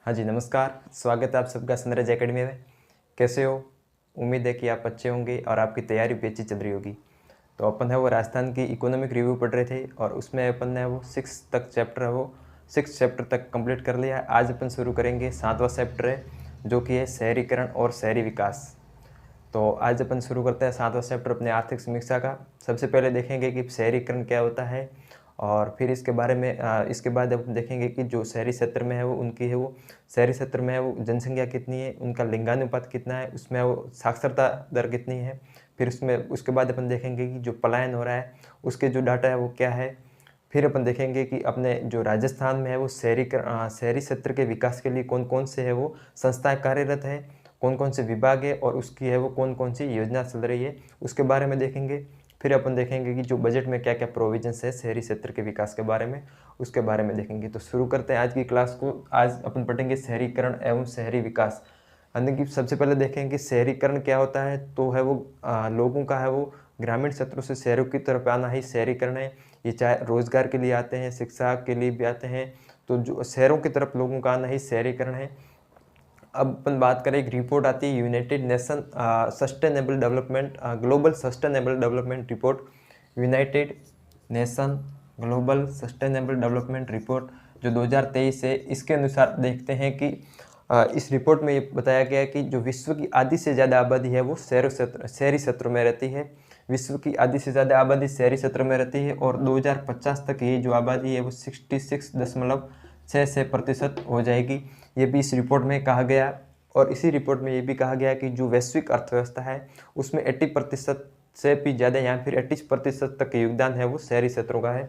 हाँ जी, नमस्कार। स्वागत है आप सबका सनराइज एकेडमी में। कैसे हो? उम्मीद है कि आप अच्छे होंगे और आपकी तैयारी भी अच्छी चल रही होगी। तो अपन है वो राजस्थान की इकोनॉमिक रिव्यू पढ़ रहे थे और उसमें अपन ने वो 6 चैप्टर तक कंप्लीट कर लिया है। आज अपन शुरू करेंगे 7वां चैप्टर है, जो कि है शहरीकरण और शहरी विकास। तो आज अपन शुरू करते हैं 7वां चैप्टर अपने आर्थिक समीक्षा का। सबसे पहले देखेंगे कि शहरीकरण क्या होता है और फिर इसके बारे में इसके बाद अपन देखेंगे कि जो शहरी क्षेत्र में है वो उनकी है वो शहरी क्षेत्र में है वो जनसंख्या कितनी है, उनका लिंगानुपात कितना है, उसमें वो साक्षरता दर कितनी है। फिर उसके बाद अपन देखेंगे कि जो पलायन हो रहा है उसके जो डाटा है वो क्या है। फिर अपन देखेंगे कि अपने जो राजस्थान में है वो शहरी क्षेत्र के विकास के लिए कौन कौन से है वो संस्थाएं कार्यरत है, कौन कौन से विभाग है और उसकी है वो कौन कौन सी योजना चल रही है, उसके बारे में देखेंगे। फिर अपन देखेंगे कि जो बजट में क्या क्या प्रोविजंस है शहरी क्षेत्र के विकास के बारे में, उसके बारे में देखेंगे। तो शुरू करते हैं आज की क्लास को। आज अपन पढ़ेंगे शहरीकरण एवं शहरी विकास। यानी कि सबसे पहले देखेंगे कि शहरीकरण क्या होता है। तो है वो लोगों का है वो ग्रामीण क्षेत्रों से शहरों की तरफ आना ही शहरीकरण है। ये चाहे रोजगार के लिए आते हैं, शिक्षा के लिए भी आते हैं, तो जो शहरों की तरफ लोगों का आना ही शहरीकरण है। अब अपन बात करें, एक रिपोर्ट आती है United nation sustainable development global sustainable development report, United nation global sustainable development report जो 2023 है। इसके अनुसार देखते हैं कि इस रिपोर्ट में ये बताया गया है कि जो विश्व की आधी से ज़्यादा आबादी है वो शहरी क्षेत्रों में रहती है। विश्व की आधी से ज़्यादा आबादी शहरी क्षेत्रों में रहती है और 2050 तक ये जो आबादी है वो 66.66% हो जाएगी। ये भी इस रिपोर्ट में कहा गया। और इसी रिपोर्ट में ये भी कहा गया कि जो वैश्विक अर्थव्यवस्था है उसमें 80% से भी ज़्यादा या फिर 80% तक योगदान है वो शहरी क्षेत्रों का है।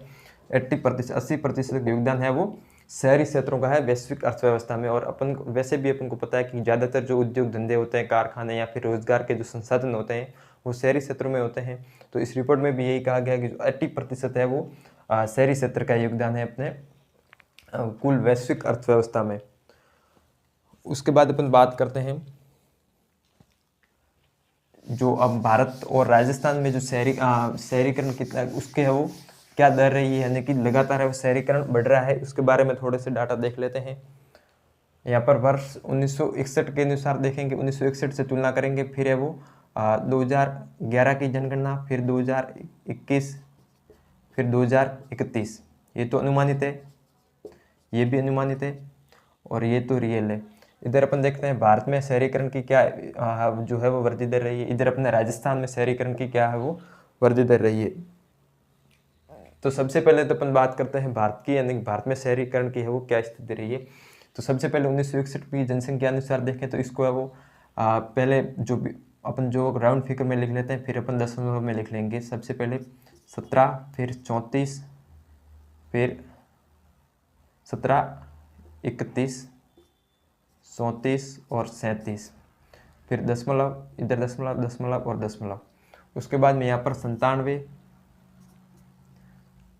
80% योगदान है वो शहरी क्षेत्रों का है वैश्विक अर्थव्यवस्था में। और अपन वैसे भी अपन को पता है कि ज़्यादातर जो उद्योग धंधे होते हैं, कारखाने या फिर रोजगार के जो संसाधन होते हैं वो शहरी क्षेत्रों में होते हैं। तो इस रिपोर्ट में भी यही कहा गया कि जो 80% है वो शहरी क्षेत्र का योगदान है अपने कुल वैश्विक अर्थव्यवस्था में। उसके बाद अपन बात करते हैं जो अब भारत और राजस्थान में जो शहरीकरण कितना उसके है वो क्या दर रही है, यानी कि लगातार है वो शहरीकरण बढ़ रहा है। उसके बारे में थोड़े से डाटा देख लेते हैं। यहाँ पर वर्ष 1961 के अनुसार देखेंगे, 1961 से तुलना करेंगे। फिर है वो 2011 की जनगणना, फिर 2021, फिर 2031। ये तो अनुमानित है, ये भी अनुमानित है और ये तो रियल है। इधर अपन देखते हैं भारत में शहरीकरण की क्या जो है वो वृद्धि दर रही है। इधर अपने राजस्थान में शहरीकरण की क्या है वो वृद्धि दर रही है। तो सबसे पहले तो अपन बात करते हैं भारत की, यानी भारत में शहरीकरण की है वो क्या स्थिति रही है। तो सबसे पहले 1961 की जनसंख्या अनुसार देखें तो इसको है वो पहले जो अपन जो राउंड फिगर में लिख लेते हैं, फिर अपन दशमलव में लिख लेंगे। सबसे पहले 17, फिर 34, फिर 17, 31, 34 और 37, फिर दशमलव, इधर दशमलव, दशमलव और दशमलव। उसके बाद में यहाँ पर 97,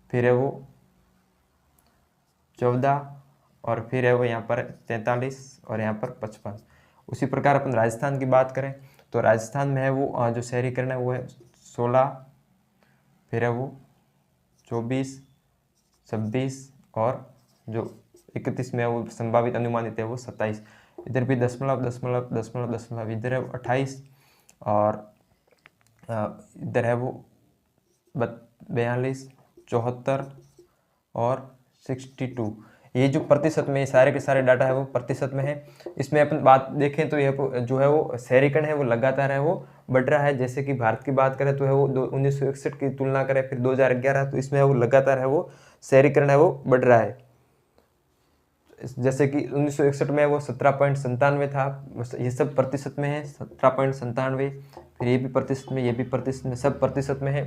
फिर है वो 14 और फिर है वो यहाँ पर 43 और यहाँ पर 55। उसी प्रकार अपन राजस्थान की बात करें तो राजस्थान में है वो जो शहरीकरण है वो है 16, फिर है वो 24, 26 और जो 31 में वो संभावित अनुमानित है वो 27। इधर भी दशमलव, दशमलव, दशमलव, दशमलव, इधर है 28 और इधर है वो 42, 74 और 62। ये जो प्रतिशत में सारे के सारे डाटा है वो प्रतिशत में है। इसमें अपन बात देखें तो यह जो है वो शहरीकरण है वो लगातार है वो बढ़ रहा है। जैसे कि भारत की बात करें तो है वो 1961 की तुलना करें फिर 2011, तो इसमें है वो लगातार है वो शहरीकरण है वो बढ़ रहा है। जैसे कि 1961 में वो 17.97 था, ये सब प्रतिशत में है 17.97। फिर ये भी प्रतिशत में, ये भी प्रतिशत में, सब प्रतिशत में है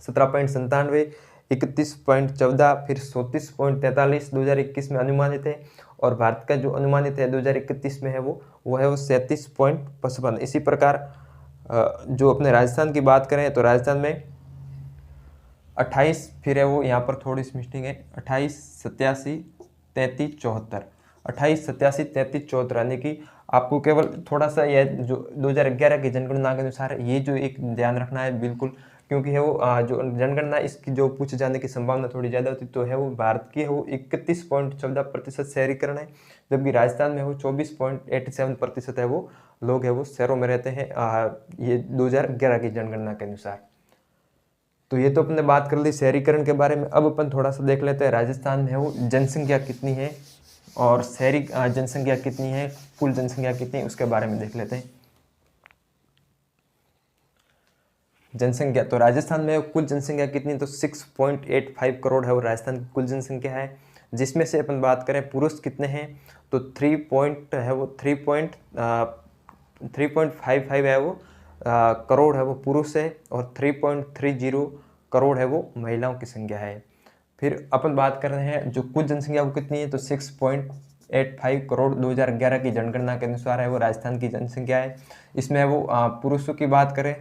17.97, 31.14, फिर 34.43 2021 में अनुमानित है। और भारत का जो अनुमानित है 2031 में है वो है वो 37.55। इसी प्रकार जो अपने राजस्थान की बात करें तो राजस्थान में 28, फिर है वो यहाँ पर थोड़ी सी मिस्टेक है, 28, 87, 33, 74, 28, 87, 33, 74। यानी कि आपको केवल थोड़ा सा यह जो 2011 की जनगणना के अनुसार ये जो एक ध्यान रखना है बिल्कुल क्योंकि है वो जो जनगणना इसकी जो पूछे जाने की संभावना थोड़ी ज़्यादा होती तो है वो भारत की है वो 31.14% शहरीकरण है, जबकि राजस्थान में वो 24.87% है वो लोग है वो शहरों में रहते हैं, ये 2011 की जनगणना के अनुसार। तो ये तो अपने बात कर ली शहरीकरण के बारे में। अब अपन थोड़ा सा देख लेते हैं राजस्थान में है वो जनसंख्या कितनी है और शहरी जनसंख्या कितनी है, कुल जनसंख्या कितनी है, उसके बारे में देख लेते हैं। जनसंख्या तो राजस्थान में कुल जनसंख्या कितनी, तो 6.85 करोड़ है वो राजस्थान की कुल जनसंख्या है, जिसमें से अपन बात करें पुरुष कितने हैं तो 3.55 है वो करोड़ है वो पुरुष है, और 3.30 करोड़ है वो महिलाओं की संख्या है। फिर अपन बात कर रहे हैं जो कुल जनसंख्या वो कितनी है, तो 6.85 करोड़ 2011 की जनगणना के अनुसार है वो राजस्थान की जनसंख्या है। इसमें वो पुरुषों की बात करें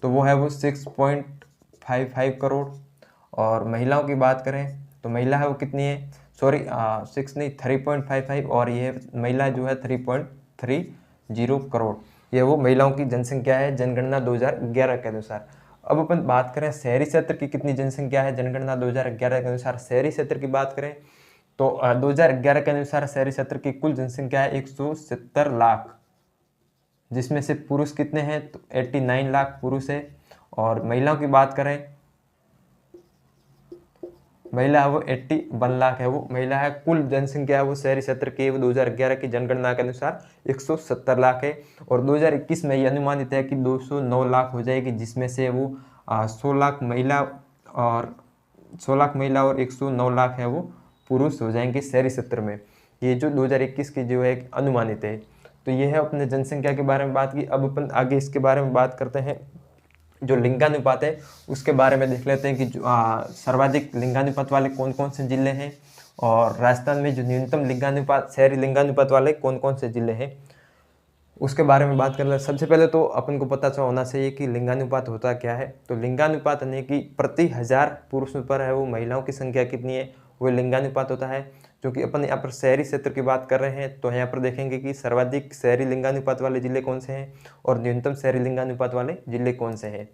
तो वो है वो 6.55 करोड़, और महिलाओं की बात करें तो महिला है वो कितनी है, सॉरी 6 नहीं 3.55, और ये महिला जो है 3.30 करोड़, ये वो महिलाओं की जनसंख्या है जनगणना 2011 के अनुसार। अब अपन बात करें शहरी क्षेत्र की कितनी जनसंख्या है जनगणना 2011 के अनुसार। शहरी क्षेत्र की बात करें तो 2011 के अनुसार शहरी क्षेत्र की कुल जनसंख्या है 170 लाख, जिसमें से पुरुष कितने हैं तो 89 लाख पुरुष है, और महिलाओं की बात करें महिला है वो 81 लाख है वो महिला है। कुल जनसंख्या है वो शहरी क्षेत्र की 2011 की जनगणना के अनुसार 170 लाख है, और 2021 में ये अनुमानित है कि 209 लाख हो जाएगी, जिसमें से वो 100 लाख महिला और 109 लाख है वो पुरुष हो जाएंगे शहरी क्षेत्र में। ये जो 2021 की जो है अनुमानित है। तो ये है अपने जनसंख्या के बारे में बात की। अब अपन आगे इसके बारे में बात करते हैं, जो लिंगानुपात है उसके बारे में देख लेते हैं कि सर्वाधिक लिंगानुपात वाले कौन कौन से जिले हैं, और राजस्थान में जो न्यूनतम लिंगानुपात शहरी लिंगानुपात वाले कौन कौन से जिले हैं उसके बारे में बात कर ले। सबसे पहले तो अपन को पता होना चाहिए कि लिंगानुपात होता क्या है। तो लिंगानुपात यानी कि प्रति 1000 पुरुषों पर है वो महिलाओं की संख्या कितनी है, वो लिंगानुपात होता है। क्योंकि अपन यहाँ पर शहरी क्षेत्र की बात कर रहे हैं तो यहाँ पर देखेंगे कि सर्वाधिक शहरी लिंगानुपात वाले जिले कौन से हैं और न्यूनतम शहरी लिंगानुपात वाले जिले कौन से हैं।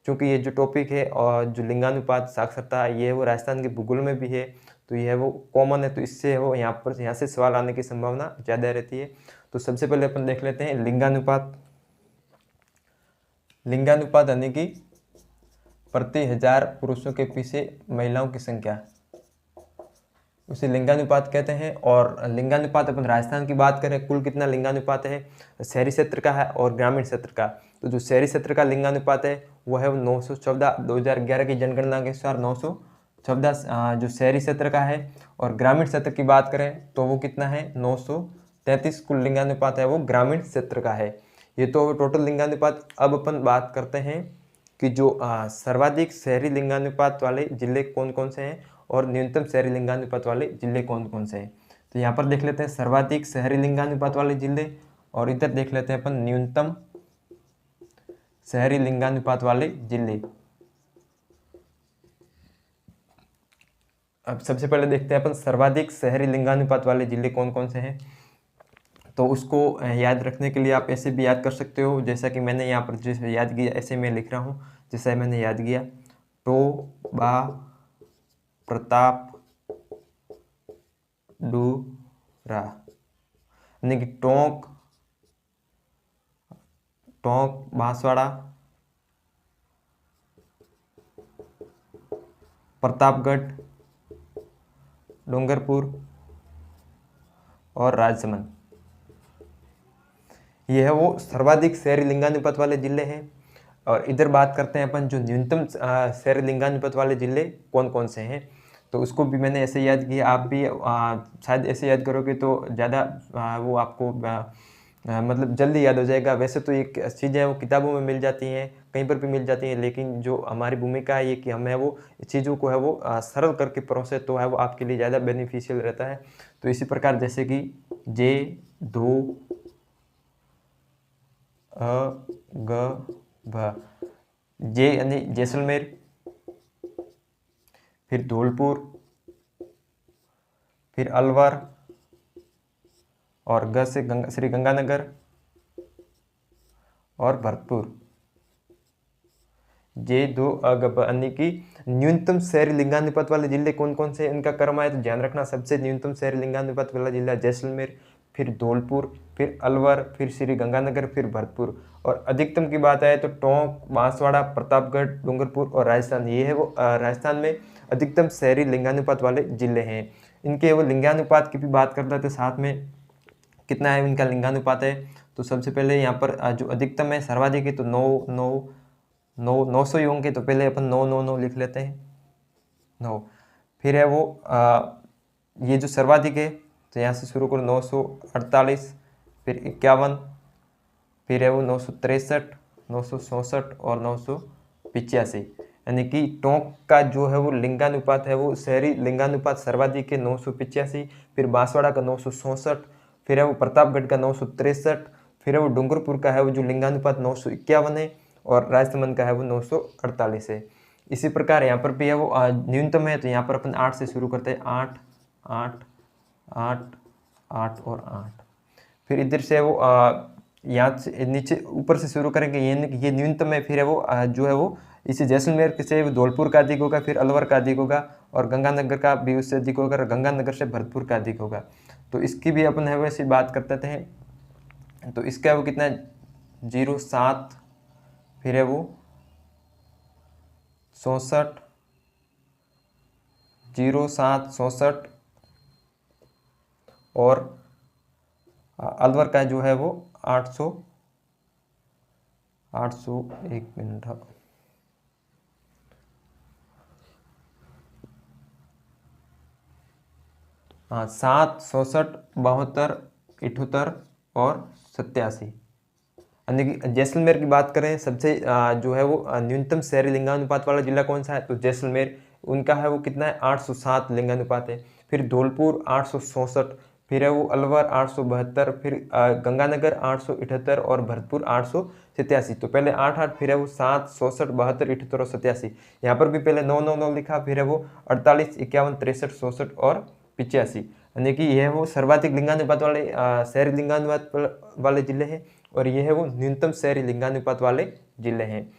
क्योंकि ये जो टॉपिक है और जो लिंगानुपात साक्षरता ये वो राजस्थान के भूगोल में भी है, तो यह वो कॉमन है, तो इससे वो यहाँ से सवाल आने की संभावना ज़्यादा रहती है। तो सबसे पहले अपन देख लेते हैं लिंगानुपात। लिंगानुपात यानी कि प्रति 1000 पुरुषों के पीछे महिलाओं की संख्या, उसे लिंगानुपात कहते हैं। और लिंगानुपात अपन राजस्थान की बात करें कुल कितना लिंगानुपात है शहरी क्षेत्र का है और ग्रामीण क्षेत्र का। तो जो शहरी क्षेत्र का लिंगानुपात है वो है 914, 2011 की जनगणना के अनुसार 914 जो शहरी क्षेत्र का है। और ग्रामीण क्षेत्र की बात करें तो वो कितना है 933 कुल लिंगानुपात है वो ग्रामीण क्षेत्र का है। ये तो टोटल लिंगानुपात। अब अपन बात करते हैं कि जो सर्वाधिक शहरी लिंगानुपात वाले जिले कौन कौन से हैं और न्यूनतम शहरी लिंगानुपात वाले जिले कौन कौन से हैं। तो यहाँ पर देख लेते हैं सर्वाधिक शहरी लिंगानुपात वाले जिले, और इधर देख लेते हैं अपन न्यूनतम शहरी लिंगानुपात वाले जिले। अब सबसे पहले देखते हैं अपन सर्वाधिक शहरी लिंगानुपात वाले जिले कौन कौन से हैं। तो उसको याद रखने के लिए आप ऐसे भी याद कर सकते हो, जैसा कि मैंने यहाँ पर जैसे याद किया ऐसे मैं लिख रहा हूँ जैसा मैंने याद किया। टोबा, प्रताप, डूरा, यानी कि टोंक, बांसवाड़ा, प्रतापगढ़, डूंगरपुर और राजसमंद, ये है वो सर्वाधिक शहरी लिंगानुपात वाले जिले हैं। और इधर बात करते हैं अपन जो न्यूनतम शहरी लिंगानुपात वाले जिले कौन कौन से हैं। तो उसको भी मैंने ऐसे याद किया, आप भी शायद ऐसे याद करोगे तो ज़्यादा वो आपको मतलब जल्दी याद हो जाएगा। वैसे तो एक चीज़ें वो किताबों में मिल जाती हैं, कहीं पर भी मिल जाती हैं, लेकिन जो हमारी भूमिका है ये कि हमें वो चीज़ों को है वो सरल करके परोसे तो है वो आपके लिए ज़्यादा बेनिफिशियल रहता है। तो इसी प्रकार जैसे कि जे, धो, अ, ग, भ, जे यानी जैसलमेर, फिर धौलपुर, फिर अलवर, और ग से श्री गंगानगर और भरतपुर। जे दो अगब, यानी कि न्यूनतम शहरी लिंगानुपात वाले जिले कौन कौन से इनका क्रम है, तो ध्यान रखना सबसे न्यूनतम शहरी लिंगानुपात वाला जिला जैसलमेर, फिर धौलपुर, फिर अलवर, फिर श्री गंगानगर, फिर भरतपुर। और अधिकतम की बात आए तो टोंक, बांसवाड़ा, प्रतापगढ़, डूंगरपुर और राजस्थान, ये है वो राजस्थान में अधिकतम शहरी लिंगानुपात वाले जिले हैं। इनके वो लिंगानुपात की भी बात कर लेते साथ में, कितना है इनका लिंगानुपात है। तो सबसे पहले यहाँ पर जो अधिकतम है सर्वाधिक है तो 900 ही होंगे, तो पहले अपन 999 लिख लेते हैं 9। फिर है वो ये जो सर्वाधिक है तो यहाँ से शुरू करो 948, फिर 51, फिर है वो 963, 964 और 985। यानी कि टोंक का जो है वो लिंगानुपात है वो शहरी लिंगानुपात सर्वाधिक है 985, फिर बांसवाड़ा का 964, फिर है वो प्रतापगढ़ का 963, फिर है वो डूंगरपुर का है वो जो लिंगानुपात 951 है, और राजसमंद का है वो 948 है। इसी प्रकार यहाँ पर भी है वो न्यूनतम है, तो यहाँ पर अपन 8 से शुरू करते हैं, 8 8 8 8 और 8। फिर इधर से वो यहाँ से नीचे ऊपर से शुरू करेंगे, ये न्यूनतम है। फिर है वो जो है वो इसे जैसलमेर से धौलपुर का अधिक होगा, फिर अलवर का अधिक होगा, और गंगानगर का भी उससे अधिक होगा, और गंगानगर से भरतपुर का अधिक होगा। तो इसकी भी अपन है वैसे बात करते हैं। तो इसका वो कितना है 07, फिर है वो 67, 07 67, और अलवर का जो है वो 800 एक मिनट, हाँ 7 67 72 78 और 87। यानी कि जैसलमेर की बात करें सबसे जो है वो न्यूनतम शहरी लिंगानुपात वाला जिला कौन सा है, तो जैसलमेर, उनका है वो कितना है 807 लिंगानुपात है। फिर धौलपुर 864, फिर है वो अलवर 872, फिर गंगानगर 878 और भरतपुर 887। तो पहले 8 फिर है वो 7 67 72 78 और 87। यहाँ पर भी पहले 999 लिखा, फिर है वो 48 51 63 64 और 85। यानी कि यह वो सर्वाधिक लिंगानुपात वाले शहरी लिंगानुपात वाले जिले हैं, और ये है वो न्यूनतम शहरी लिंगानुपात वाले जिले हैं।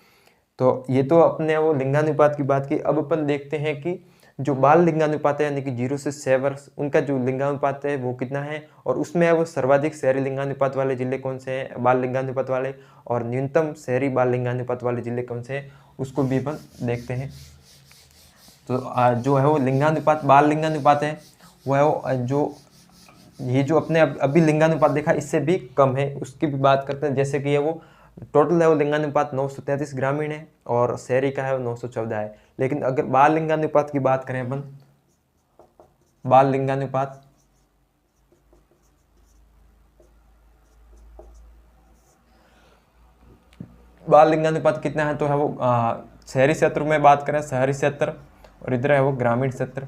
तो ये तो अपने वो लिंगानुपात की बात की। अब अपन देखते हैं कि जो बाल लिंगानुपात है, यानी कि 0 से 6 वर्ष, उनका जो लिंगानुपात है वो कितना है, और उसमें है वो सर्वाधिक शहरी लिंगानुपात वाले जिले कौन से हैं बाल लिंगानुपात वाले, और न्यूनतम शहरी बाल लिंगानुपात वाले जिले कौन से हैं, उसको भी अपन देखते हैं। तो जो है वो लिंगानुपात बाल लिंगानुपात है वो है वो जो ये जो अपने अभी लिंगानुपात देखा इससे भी कम है, उसकी भी बात करते हैं। जैसे कि ये वो टोटल है वो लिंगानुपात 933 ग्रामीण है, और शहरी का है वो 914 है। लेकिन अगर बाल लिंगानुपात की बात करें अपन, बाल लिंगानुपात कितना है, तो है वो शहरी क्षेत्र में बात करें शहरी क्षेत्र, और इधर है वो ग्रामीण क्षेत्र।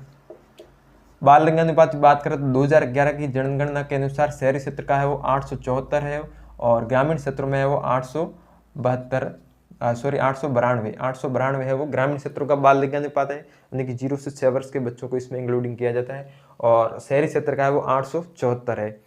बाल लिंगानुपात की बात करें तो 2011 की जनगणना के अनुसार शहरी क्षेत्र का है वो 874 है, और ग्रामीण क्षेत्रों में है वो 892 है वो ग्रामीण क्षेत्रों का बाल लिंगानुपात है, यानी कि 0 से 6 वर्ष के बच्चों को इसमें इंक्लूडिंग किया जाता है, और शहरी क्षेत्र का है वो 874 है।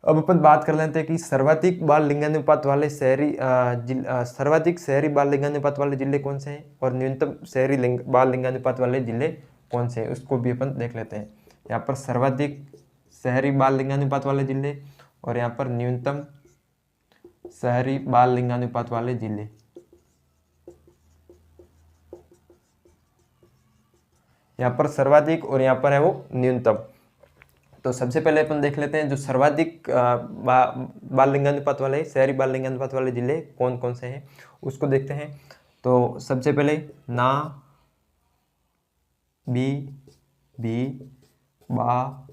अब अपन बात कर लेते हैं कि सर्वाधिक बाल लिंगानुपात वाले सर्वाधिक शहरी बाल लिंगानुपात वाले जिले कौन से हैं, और न्यूनतम शहरी बाल लिंगानुपात वाले जिले कौन से हैं, उसको भी अपन देख लेते हैं। यहाँ पर सर्वाधिक शहरी बाल लिंगानुपात वाले जिले, और यहाँ पर न्यूनतम शहरी बाल लिंगानुपात वाले जिले। यहाँ पर सर्वाधिक और यहाँ पर है वो न्यूनतम। तो सबसे पहले अपन देख लेते हैं जो सर्वाधिक बाल लिंगानुपात वाले शहरी बाल लिंगानुपात वाले जिले कौन कौन से हैं, उसको देखते हैं। तो सबसे पहले ना, बी, बा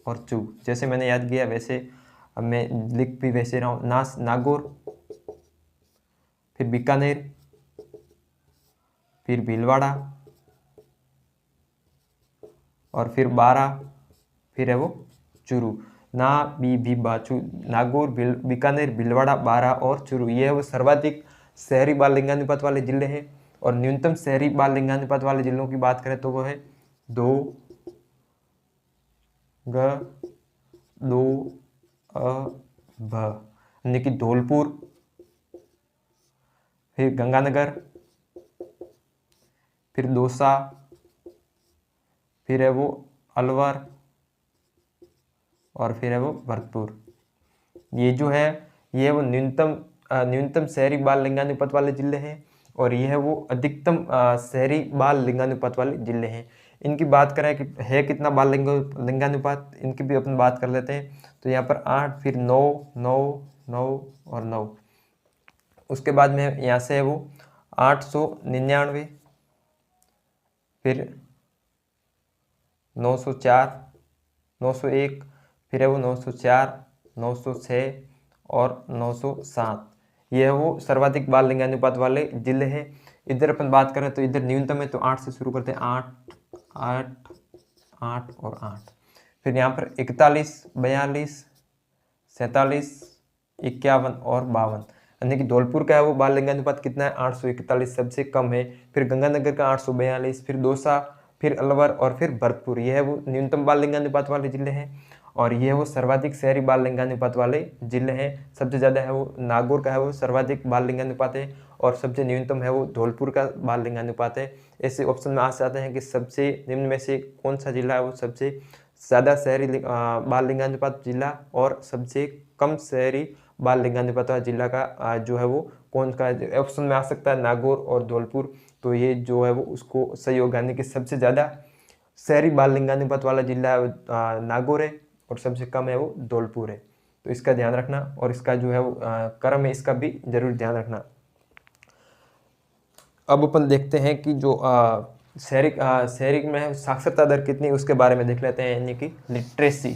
और चू, जैसे मैंने याद किया वैसे अब मैं लिख भी वैसे रहा हूँ। नागौर, फिर बीकानेर, फिर भीलवाड़ा, और फिर बारा, फिर है वो चूरू। ना, बी, बा, चू, नागौर, बीकानेर, भीलवाड़ा, बारा और चूरू, ये है वो सर्वाधिक शहरी बाल लिंगानुपात वाले जिले हैं। और न्यूनतम शहरी बाल लिंगानुपात वाले जिलों की बात करें तो वो है 2 ग 2 अ भ, यानी कि धौलपुर, फिर गंगानगर, फिर दौसा, फिर है वो अलवर और फिर है वो भरतपुर। ये जो है ये वो न्यूनतम शहरी बाल लिंगानुपात वाले जिले हैं और ये है वो अधिकतम शहरी बाल लिंगानुपात वाले जिले हैं। इनकी बात करें कि है कितना बाल लिंगानुपात, इनकी भी अपन बात कर लेते हैं। तो यहाँ पर 8, फिर 9, 9, 9 और 9। उसके बाद में यहाँ से है वो 899, फिर 904, 901, फिर है वो 904, 906 और 907। ये है वो सर्वाधिक बाल लिंगानुपात वाले जिले हैं। इधर अपन बात करें तो इधर न्यूनतम है, तो 8 से शुरू करते हैं। 8, 8, 8 और 8। फिर यहाँ पर 41, 42, 47, 51 और 52। यानी कि धौलपुर का है वो बाल लिंगानुपात कितना है, 841, सबसे कम है। फिर गंगानगर का 842, फिर दौसा, फिर अलवर और फिर भरतपुर। ये है वो न्यूनतम बाल लिंगानुपात वाले जिले हैं और ये है वो सर्वाधिक शहरी बाल लिंगानुपात वाले जिले हैं। सबसे ज़्यादा है वो नागौर का है वो सर्वाधिक बाल लिंगानुपात है और सबसे न्यूनतम है वो धौलपुर का बाल लिंगानुपात है। ऐसे ऑप्शन में आ जाते हैं कि सबसे निम्न में से कौन सा जिला है वो सबसे ज़्यादा शहरी बाल लिंगानुपात जिला और सबसे कम शहरी बाल लिंगानुपात वाला जिला का जो है वो कौन का ऑप्शन में आ सकता है, नागौर और धौलपुर। तो ये जो है वो उसको सही होगा, यानी कि सबसे ज़्यादा शहरी बाल लिंगानुपात वाला जिला नागौर है और सबसे कम है वो धौलपुर है। तो इसका ध्यान रखना और इसका जो है वो क्रम है इसका भी जरूर ध्यान रखना। अब अपन देखते हैं कि जो शहरी में साक्षरता दर कितनी, उसके बारे में देख लेते हैं, यानी कि लिटरेसी।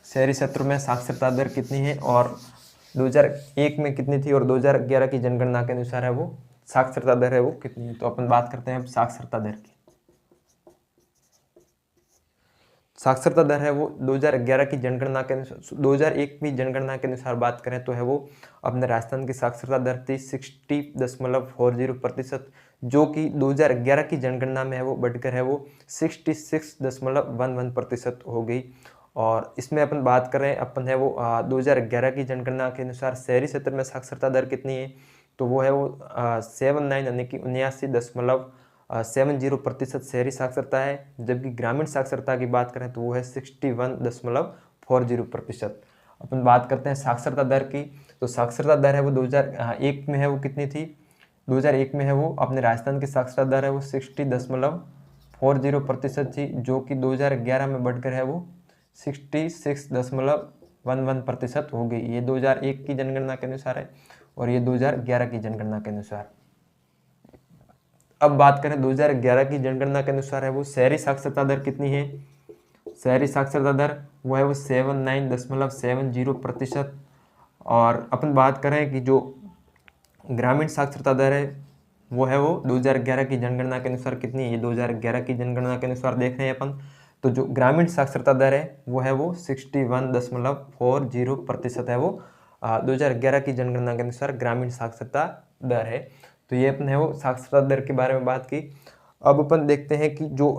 शहरी क्षेत्र में साक्षरता दर कितनी है और 2001 में कितनी थी और 2011 की जनगणना के अनुसार है वो साक्षरता दर है वो कितनी है। तो अपन बात करते हैं अब साक्षरता दर की। साक्षरता दर है वो 2011 की जनगणना के अनुसार, 2001 की जनगणना के अनुसार बात करें तो है वो अपने राजस्थान की साक्षरता दर थी 60.40%, जो कि 2011 की जनगणना में है वो बढ़कर है वो 66.11% हो गई। और इसमें अपन बात करें अपन है वो 2011 की जनगणना के अनुसार शहरी क्षेत्र में साक्षरता दर कितनी है, तो वो है वो 79 यानी कि 79.70% शहरी साक्षरता है। जबकि ग्रामीण साक्षरता की बात करें तो वो है 61.40%। अपन बात करते हैं साक्षरता दर की, तो साक्षरता दर है वो 2001 में है वो कितनी थी, 2001 में है वो अपने राजस्थान की साक्षरता दर है वो 60.40% थी, जो कि 2011 में बढ़कर है वो 66.11% हो गई। ये 2001 की जनगणना के अनुसार है और ये 2011 की जनगणना के अनुसार। अब बात करें 2011 की जनगणना के अनुसार है वो शहरी साक्षरता दर कितनी है। शहरी साक्षरता दर वो है वो 79.70%। और अपन बात करें कि जो ग्रामीण साक्षरता दर है वो है वो 2011 की जनगणना के अनुसार कितनी है। ये 2011 की जनगणना के अनुसार देख रहे हैं अपन, तो जो ग्रामीण साक्षरता दर है वो है वो 61.40% है वो 2011 की जनगणना के अनुसार ग्रामीण साक्षरता दर है। तो ये अपन है वो साक्षरता दर के बारे में बात की। अब अपन देखते हैं कि जो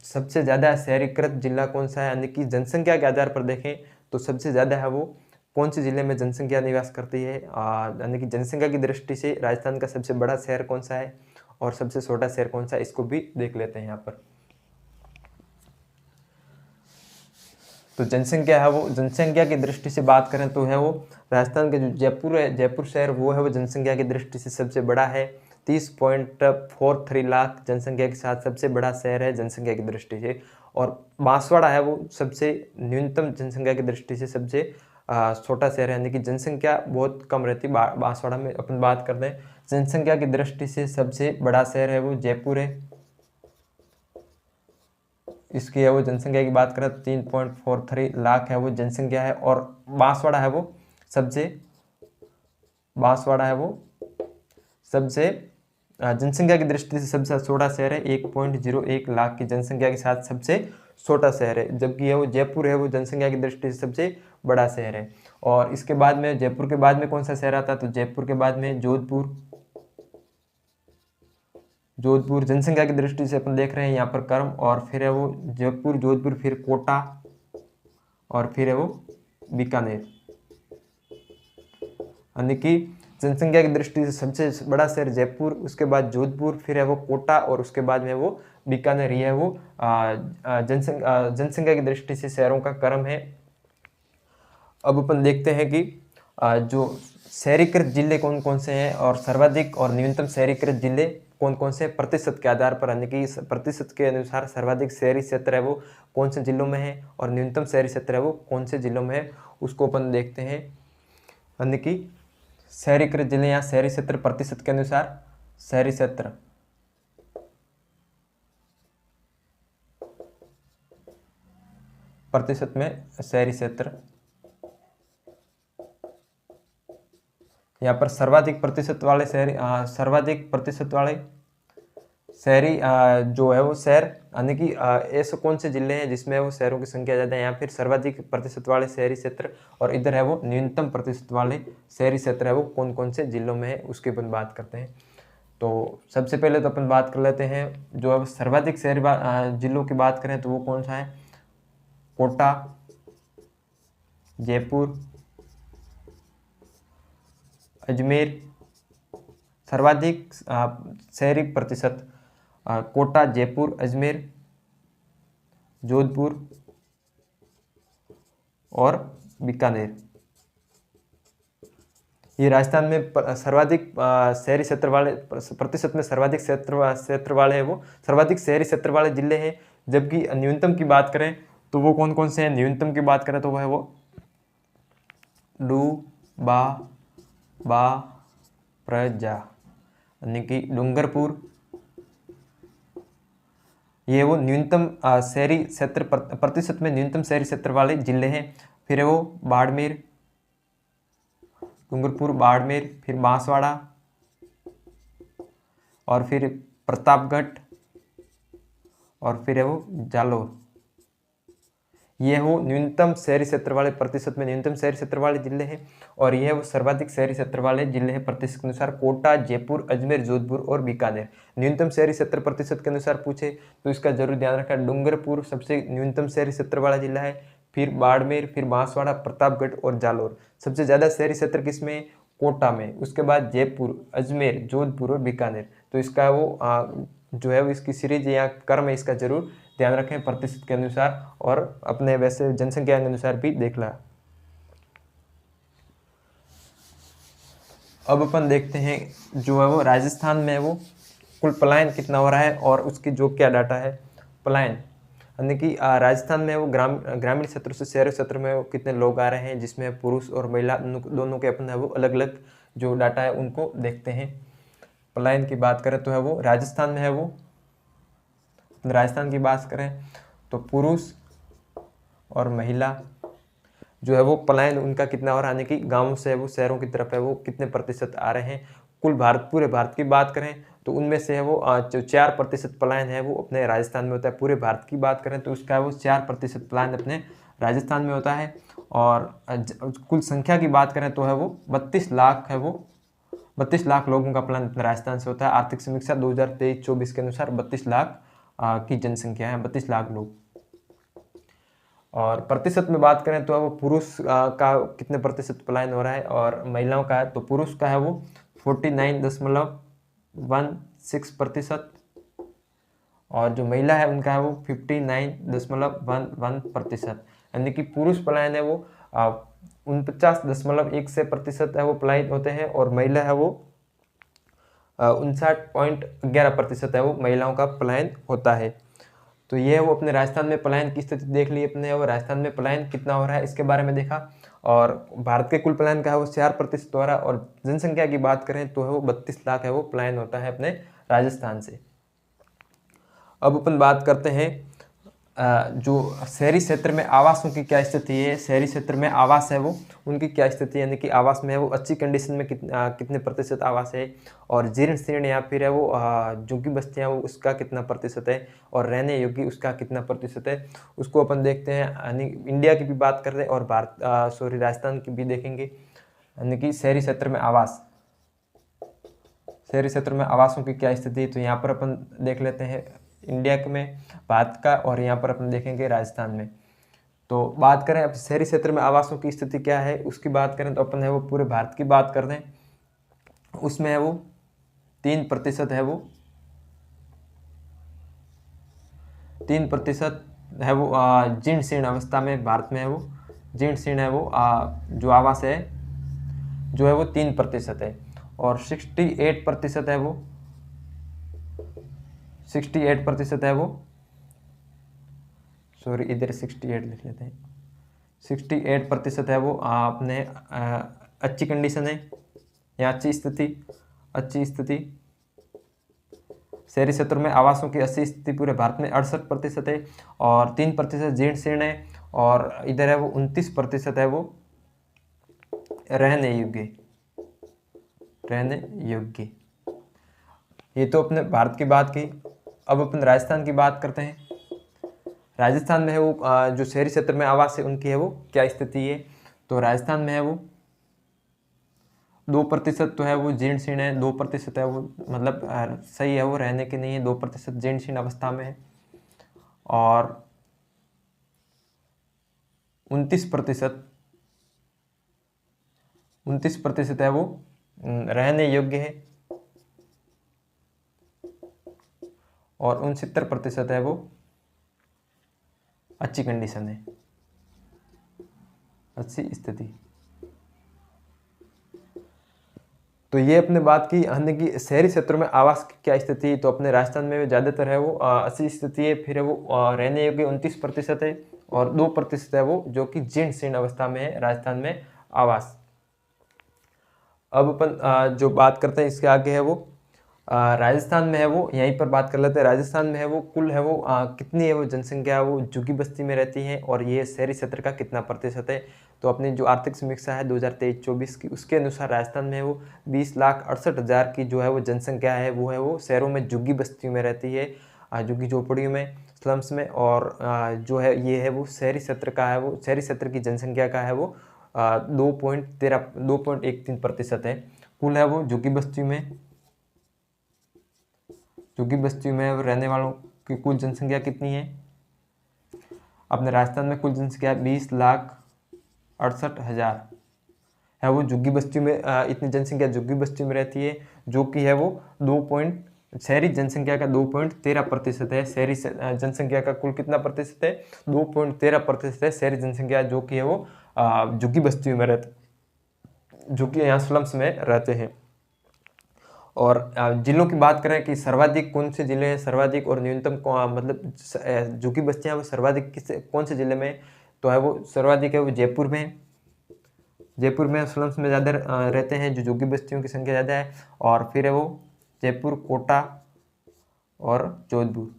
सबसे ज़्यादा शहरीकृत जिला कौन सा है, यानी कि जनसंख्या के आधार पर देखें तो सबसे ज़्यादा है वो कौन से जिले में जनसंख्या निवास करती है, यानी कि जनसंख्या की दृष्टि से राजस्थान का सबसे बड़ा शहर कौन सा है और सबसे छोटा शहर कौन सा है, इसको भी देख लेते हैं यहाँ पर। तो जनसंख्या है वो, जनसंख्या की दृष्टि से बात करें तो है वो राजस्थान का जो जयपुर है, जयपुर शहर वो है वो जनसंख्या की दृष्टि से सबसे बड़ा है। 30.43 लाख जनसंख्या के साथ सबसे बड़ा शहर है जनसंख्या की दृष्टि से। और बांसवाड़ा है वो सबसे न्यूनतम जनसंख्या की दृष्टि से सबसे छोटा शहर है, यानी कि जनसंख्या बहुत कम रहती बांसवाड़ा में। अपन बात करते हैं जनसंख्या की दृष्टि से सबसे बड़ा शहर है वो जयपुर है, इसकी है वो जनसंख्या की बात करें तो 3.43 लाख है वो जनसंख्या है। और बांसवाड़ा है वो सबसे जनसंख्या की दृष्टि से सबसे छोटा शहर है, 1.01 लाख की जनसंख्या के साथ सबसे छोटा शहर है। जबकि है वो जयपुर है वो जनसंख्या की दृष्टि से सबसे बड़ा शहर है। और इसके बाद में जयपुर के बाद में कौन सा शहर आता है, तो जयपुर के बाद में जोधपुर जनसंख्या की दृष्टि से अपन देख रहे हैं यहाँ पर कर्म, और फिर है वो जयपुर, जोधपुर, फिर कोटा और फिर है वो बीकानेर। यानी कि जनसंख्या की दृष्टि से सबसे बड़ा शहर जयपुर, उसके बाद जोधपुर, फिर है वो कोटा और उसके बाद में वो बीकानेर। ये है वो जनसंख्या की दृष्टि से शहरों का क्रम है। अब अपन देखते हैं कि जो शहरीकृत जिले कौन कौन से हैं और सर्वाधिक और न्यूनतम शहरीकृत जिले कौन कौन से प्रतिशत के आधार पर, यानी कि प्रतिशत के अनुसार सर्वाधिक शहरी क्षेत्र है वो कौन से जिलों में है और न्यूनतम शहरी क्षेत्र है वो कौन से जिलों में है, उसको अपन देखते हैं। यानी कि शहरीकृत जिले या शहरी क्षेत्र प्रतिशत के अनुसार शहरी क्षेत्र प्रतिशत में शहरी क्षेत्र, यहाँ पर सर्वाधिक प्रतिशत वाले शहरी जो है वो शहर, यानी कि ऐसे कौन से जिले हैं जिसमें वो शहरों की संख्या ज़्यादा है, या फिर सर्वाधिक प्रतिशत वाले शहरी क्षेत्र, और इधर है वो न्यूनतम प्रतिशत वाले शहरी क्षेत्र है वो कौन कौन से जिलों में है, उसकी अपन बात करते हैं। तो सबसे पहले तो अपन बात कर लेते हैं जो अब सर्वाधिक शहरी जिलों की बात करें तो वो कौन सा है, कोटा, जयपुर, अजमेर। सर्वाधिक शहरी प्रतिशत कोटा, जयपुर, अजमेर, जोधपुर और बीकानेर। ये राजस्थान में सर्वाधिक शहरी क्षेत्र वाले प्रतिशत में सर्वाधिक क्षेत्र वाले हैं वो सर्वाधिक शहरी क्षेत्र वाले जिले हैं। जबकि न्यूनतम की बात करें तो वो कौन कौन से हैं, न्यूनतम की बात करें तो वह है वो डू बा बा प्रजा, यानी कि डूंगरपुर, ये वो न्यूनतम शहरी क्षेत्र प्रतिशत में न्यूनतम शहरी क्षेत्र वाले जिले हैं। फिर है वो बाड़मेर, डूंगरपुर, बाड़मेर, फिर बांसवाड़ा और फिर प्रतापगढ़ और फिर है वो जालोर। ये हो न्यूनतम शहरी क्षेत्र वाले प्रतिशत में न्यूनतम शहरी क्षेत्र वाले जिले हैं, और यह वो सर्वाधिक शहरी क्षेत्र वाले जिले हैं प्रतिशत के अनुसार कोटा, जयपुर, अजमेर, जोधपुर और बीकानेर। न्यूनतम शहरी क्षेत्र प्रतिशत के अनुसार पूछे तो इसका जरूर ध्यान रखा, डूंगरपुर सबसे न्यूनतम शहरी क्षेत्र वाला जिला है, फिर बाड़मेर, फिर बांसवाड़ा, प्रतापगढ़ और जालोर। सबसे ज़्यादा शहरी क्षेत्र किसमें, कोटा में, उसके बाद जयपुर, अजमेर, जोधपुर और बीकानेर। तो इसका वो जो है वो इसकी सीरीज या क्रम है, इसका जरूर ध्यान रखें प्रतिशत के अनुसार, और अपने वैसे जनसंख्या के अनुसार भी देख ला। अब अपन देखते हैं जो है वो राजस्थान में वो कुल पलायन कितना हो रहा है और उसकी जो क्या डाटा है। पलायन यानी कि राजस्थान में वो ग्रामीण क्षेत्र से शहरी क्षेत्र में वो कितने लोग आ रहे हैं, जिसमें पुरुष और महिला दोनों के अपन है वो अलग अलग जो डाटा है उनको देखते हैं। पलायन की बात करें तो है वो राजस्थान में है वो, राजस्थान की बात करें तो पुरुष और महिला जो है वो पलायन उनका कितना हो रहा है, यानी कि गाँवों से वो शहरों की तरफ है वो कितने प्रतिशत आ रहे हैं। कुल पूरे भारत की बात करें तो उनमें से है वो जो 4% पलायन है वो अपने राजस्थान में होता है। पूरे भारत की बात करें तो उसका वो 4% पलायन अपने राजस्थान में होता है। और कुल संख्या की बात करें तो है वो 32 लाख है वो 32 लाख लोगों का पलायन अपने राजस्थान से होता है। आर्थिक समीक्षा 2023-24 के अनुसार 32 लाख की जनसंख्या है, 32 लाख लोग। और प्रतिशत में बात करें तो वो पुरुष का कितने प्रतिशत पलायन हो रहा है और महिलाओं का है, तो पुरुष का है वो 49.16% और जो महिला है उनका है वो 59.11%। यानी कि पुरुष पलायन है वो 49.1% है वो पलायन होते हैं, और महिला है वो 59.11% है वो महिलाओं का पलायन होता है। तो ये वो अपने राजस्थान में पलायन की स्थिति देख ली अपने, और राजस्थान में पलायन कितना हो रहा है इसके बारे में देखा। और भारत के कुल पलायन का है वो 4% हो रहा है, और जनसंख्या की बात करें तो है वो 32 लाख है वो पलायन होता है अपने राजस्थान से। अब अपन बात करते हैं जो शहरी क्षेत्र में आवासों की क्या स्थिति है। शहरी क्षेत्र में आवास है वो उनकी क्या स्थिति है, यानी कि आवास में है वो अच्छी कंडीशन में कितने प्रतिशत आवास है, और जीर्ण शीर्ण या फिर है वो झुग्गी बस्तियाँ वो उसका कितना प्रतिशत है, और रहने योग्य उसका कितना प्रतिशत है, उसको अपन देखते हैं। यानी इंडिया की भी बात कर रहे हैं और राजस्थान की भी देखेंगे। यानी कि शहरी क्षेत्र में आवास, शहरी क्षेत्र में आवासों की क्या स्थिति है, तो यहाँ पर अपन देख लेते हैं इंडिया में भारत का, और यहाँ पर अपन देखेंगे राजस्थान में। तो बात करें अब शहरी क्षेत्र में आवासों की स्थिति क्या है उसकी बात करें तो अपन है वो पूरे भारत की बात कर रहे हैं। उसमें है वो 3% है वो 3% है वो जीर्ण शीर्ण अवस्था में भारत में है वो जीर्ण शीर्ण है वो जो आवास है जो है वो 3% है। और 68% है वो 68% है वो सॉरी इधर 68 लिख लेते हैं 68% है वो अपने अच्छी कंडीशन है या अच्छी स्थिति शहरी क्षेत्रों में आवासों की अच्छी स्थिति पूरे भारत में 68% है और 3% जीर्ण शीर्ण है और इधर है वो 29% है वो रहने योग्य। ये तो अपने भारत की बात की। अब अपन राजस्थान की बात करते हैं। राजस्थान में है वो जो शहरी क्षेत्र में आवास है उनकी है वो क्या स्थिति है। तो राजस्थान में है वो 2% तो है वो जीर्ण शीर्ण है 2% है वो मतलब सही है वो रहने के नहीं है 2% जीर्ण शीर्ण अवस्था में है और 29% है वो रहने योग्य है और 69% है वो अच्छी कंडीशन है अच्छी स्थिति। तो ये अपने बात की हमने कि शहरी क्षेत्रों में आवास की क्या स्थिति है। तो अपने राजस्थान में ज़्यादातर है वो अच्छी स्थिति है फिर है वो रहने योग्य 29% है और 2% है वो जो कि जीर्ण शीर्ण अवस्था में है राजस्थान में आवास। अब अपन जो बात करते हैं इसके आगे है वो राजस्थान में है वो यहीं पर बात कर लेते हैं। राजस्थान में है वो कुल है वो कितनी है वो जनसंख्या वो झुग्गी बस्ती में रहती है और ये शहरी क्षेत्र का कितना प्रतिशत है। तो अपनी जो आर्थिक समीक्षा है 2023-24 की उसके अनुसार राजस्थान में वो 20,68,000 की जो है वो जनसंख्या है वो शहरों में झुग्गी बस्तियों में रहती है झुग्गी झोपड़ियों में स्लम्स में और जो है ये है वो शहरी क्षेत्र का है वो शहरी क्षेत्र की जनसंख्या का है वो 2.13% है। कुल है वो झुग्गी बस्ती में रहने वालों की कुल जनसंख्या कितनी है। अपने राजस्थान में कुल जनसंख्या 20,68,000 है वो झुग्गी बस्ती में इतनी जनसंख्या झुग्गी बस्ती में रहती है जो कि है वो शहरी जनसंख्या का 2.13% है। शहरी जनसंख्या का कुल कितना प्रतिशत है 2.13% है शहरी जनसंख्या जो कि है वो झुग्गी बस्ती में रहते जो कि यहाँ स्लम्स में रहते हैं। और जिलों की बात करें कि सर्वाधिक कौन से जिले हैं सर्वाधिक और न्यूनतम मतलब झुग्गी बस्तियाँ वो सर्वाधिक कौन से जिले में। तो है वो सर्वाधिक है वो जयपुर में स्लम्स में ज़्यादा रहते हैं जो झुग्गी बस्तियों की संख्या ज़्यादा है और फिर है वो जयपुर कोटा और जोधपुर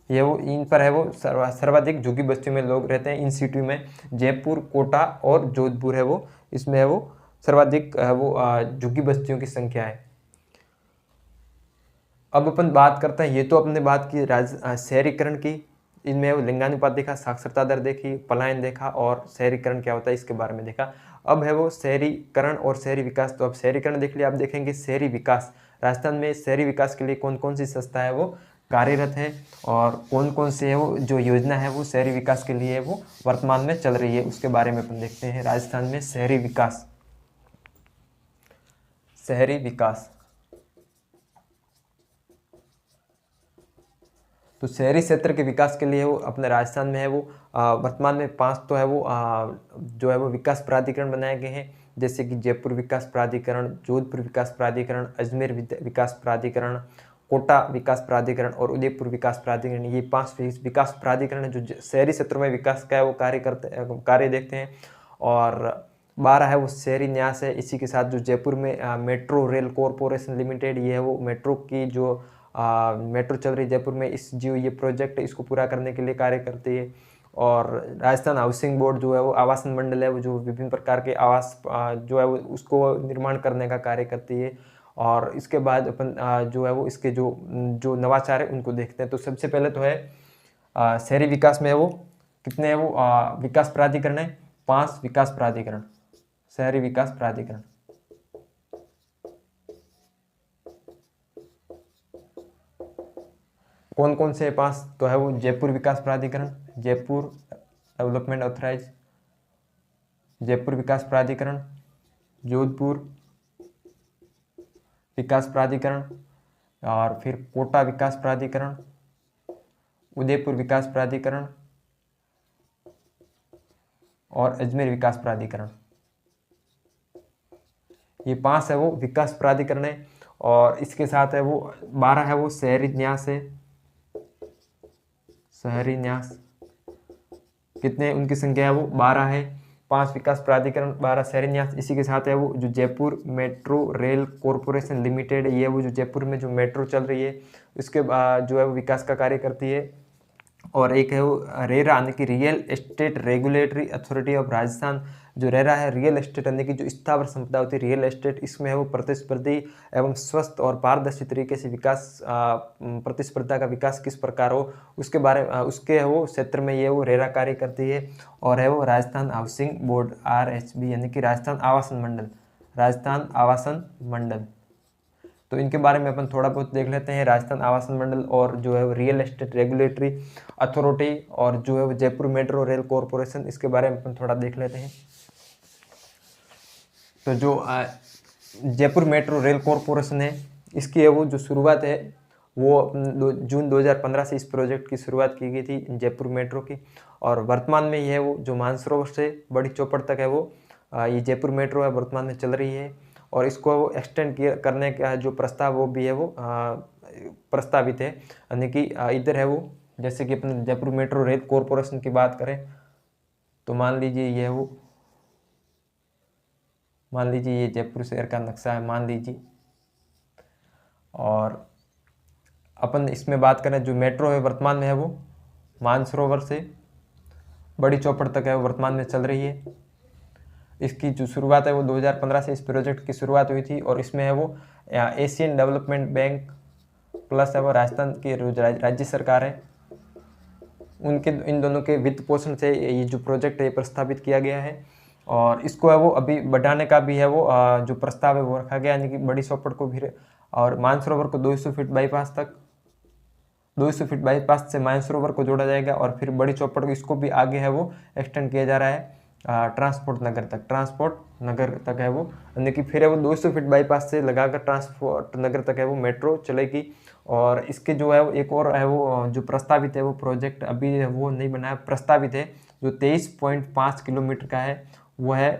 ये वो इन पर है वो सर्वाधिक झुग्गी बस्तियों में लोग रहते हैं। इन सिटी में जयपुर कोटा और जोधपुर है वो इसमें है वो सर्वाधिक है वो झुग्गी बस्तियों की संख्या है। अब अपन बात करते हैं ये तो अपने बात की शहरीकरण की इनमें वो लिंगानुपात देखा साक्षरता दर देखी पलायन देखा और शहरीकरण क्या होता है इसके बारे में देखा। अब है वो शहरीकरण और शहरी विकास। तो अब शहरीकरण देख लिया आप देखेंगे शहरी विकास राजस्थान में शहरी विकास के लिए कौन कौन सी संस्था है वो कार्यरत है और कौन कौन से है वो जो योजना है वो शहरी विकास के लिए वो वर्तमान में चल रही है उसके बारे में अपन देखते हैं। राजस्थान में शहरी विकास तो शहरी क्षेत्र के विकास के लिए वो अपने राजस्थान में है वो वर्तमान में 5 तो है वो जो है वो विकास प्राधिकरण बनाए गए हैं जैसे कि जयपुर विकास प्राधिकरण जोधपुर विकास प्राधिकरण अजमेर विकास प्राधिकरण कोटा विकास प्राधिकरण और उदयपुर विकास प्राधिकरण। ये 5 विकास प्राधिकरण है जो शहरी क्षेत्रों में विकास का है वो कार्य देखते हैं और 12 है वो शहरी न्यास है। इसी के साथ जो जयपुर में मेट्रो रेल कॉरपोरेशन लिमिटेड ये है वो मेट्रो की जो मेट्रो चल रही है जयपुर में इस जो ये प्रोजेक्ट है इसको पूरा करने के लिए कार्य करती है। और राजस्थान हाउसिंग बोर्ड जो है वो आवासन मंडल है वो जो विभिन्न प्रकार के आवास जो है वो उसको निर्माण करने का कार्य करती है। और इसके बाद अपन जो है वो इसके जो नवाचार है उनको देखते हैं। तो सबसे पहले तो है शहरी विकास में है वो कितने है वो विकास प्राधिकरण है 5 विकास प्राधिकरण शहरी विकास प्राधिकरण। कौन कौन से 5 तो है वो जयपुर विकास प्राधिकरण जयपुर डेवलपमेंट ऑथराइज जयपुर विकास प्राधिकरण जोधपुर विकास प्राधिकरण, और फिर कोटा विकास प्राधिकरण, उदयपुर विकास प्राधिकरण और अजमेर विकास प्राधिकरण। ये 5 है वो विकास प्राधिकरण है। और इसके साथ है वो 12 है वो शहरी न्यास है। शहरी न्यास कितने, उनकी संख्या है वो 12 है। 5 विकास प्राधिकरण, 12 शहरी न्यास। इसी के साथ है वो जो Jaipur metro rail corporation limited, ये वो जो जयपुर में जो मेट्रो चल रही है उसके जो है वो विकास का कार्य करती है। और एक है वो रेरा यानी कि real estate regulatory authority of Rajasthan. जो रेरा है रियल एस्टेट यानी कि जो स्थावर संपदा होती है रियल एस्टेट, इसमें है वो प्रतिस्पर्धी एवं स्वस्थ और पारदर्शी तरीके से विकास प्रतिस्पर्धा का विकास किस प्रकार हो उसके बारे उसके है वो क्षेत्र में ये वो रेरा कार्य करती है। और है वो राजस्थान हाउसिंग बोर्ड RHB यानी कि राजस्थान आवासन मंडल, राजस्थान आवासन मंडल। तो इनके बारे में अपन थोड़ा बहुत देख लेते हैं। राजस्थान आवासन मंडल और जो है वो रियल एस्टेट रेगुलेटरी अथॉरिटी और जो है वो जयपुर मेट्रो रेल कॉरपोरेशन, इसके बारे में अपन थोड़ा देख लेते हैं। तो जो जयपुर मेट्रो रेल कॉरपोरेशन है, इसकी है वो जो शुरुआत है वो जून 2015 से इस प्रोजेक्ट की शुरुआत की गई थी जयपुर मेट्रो की। और वर्तमान में ये है वो जो मानसरोवर से बड़ी चौपड़ तक है वो ये जयपुर मेट्रो है वर्तमान में चल रही है। और इसको वो एक्सटेंड करने का जो प्रस्ताव वो भी है वो प्रस्तावित है। यानी कि इधर है वो जैसे कि अपन जयपुर मेट्रो रेल कॉरपोरेशन की बात करें तो मान लीजिए ये है वो, मान लीजिए ये जयपुर शहर का नक्शा है मान लीजिए। और अपन इसमें बात करें जो मेट्रो है वर्तमान में है वो मानसरोवर से बड़ी चौपड़ तक है वो वर्तमान में चल रही है। इसकी जो शुरुआत है वो 2015 से इस प्रोजेक्ट की शुरुआत हुई थी। और इसमें है वो एशियन डेवलपमेंट बैंक प्लस है वो राजस्थान की राज्य सरकार है, उनके इन दोनों के वित्त पोषण से ये जो प्रोजेक्ट है प्रस्तावित किया गया है। और इसको है वो अभी बढ़ाने का भी है वो जो प्रस्ताव है वो रखा गया, यानी कि बड़ी चौपड़ को भी और मानसरोवर को 200 फीट बाईपास तक, 200 फीट बाईपास से मानसरोवर को जोड़ा जाएगा। और फिर बड़ी चौपड़ को इसको भी आगे है वो एक्सटेंड किया जा रहा है ट्रांसपोर्ट नगर तक, ट्रांसपोर्ट नगर तक है वो, यानी कि फिर है वो 200 फीट बाईपास से लगाकर ट्रांसपोर्ट नगर तक है वो मेट्रो चलेगी। और इसके जो है वो एक और है वो जो प्रस्तावित है वो प्रोजेक्ट अभी है वो नहीं बना है, प्रस्तावित है जो 23.5 किलोमीटर का है वो है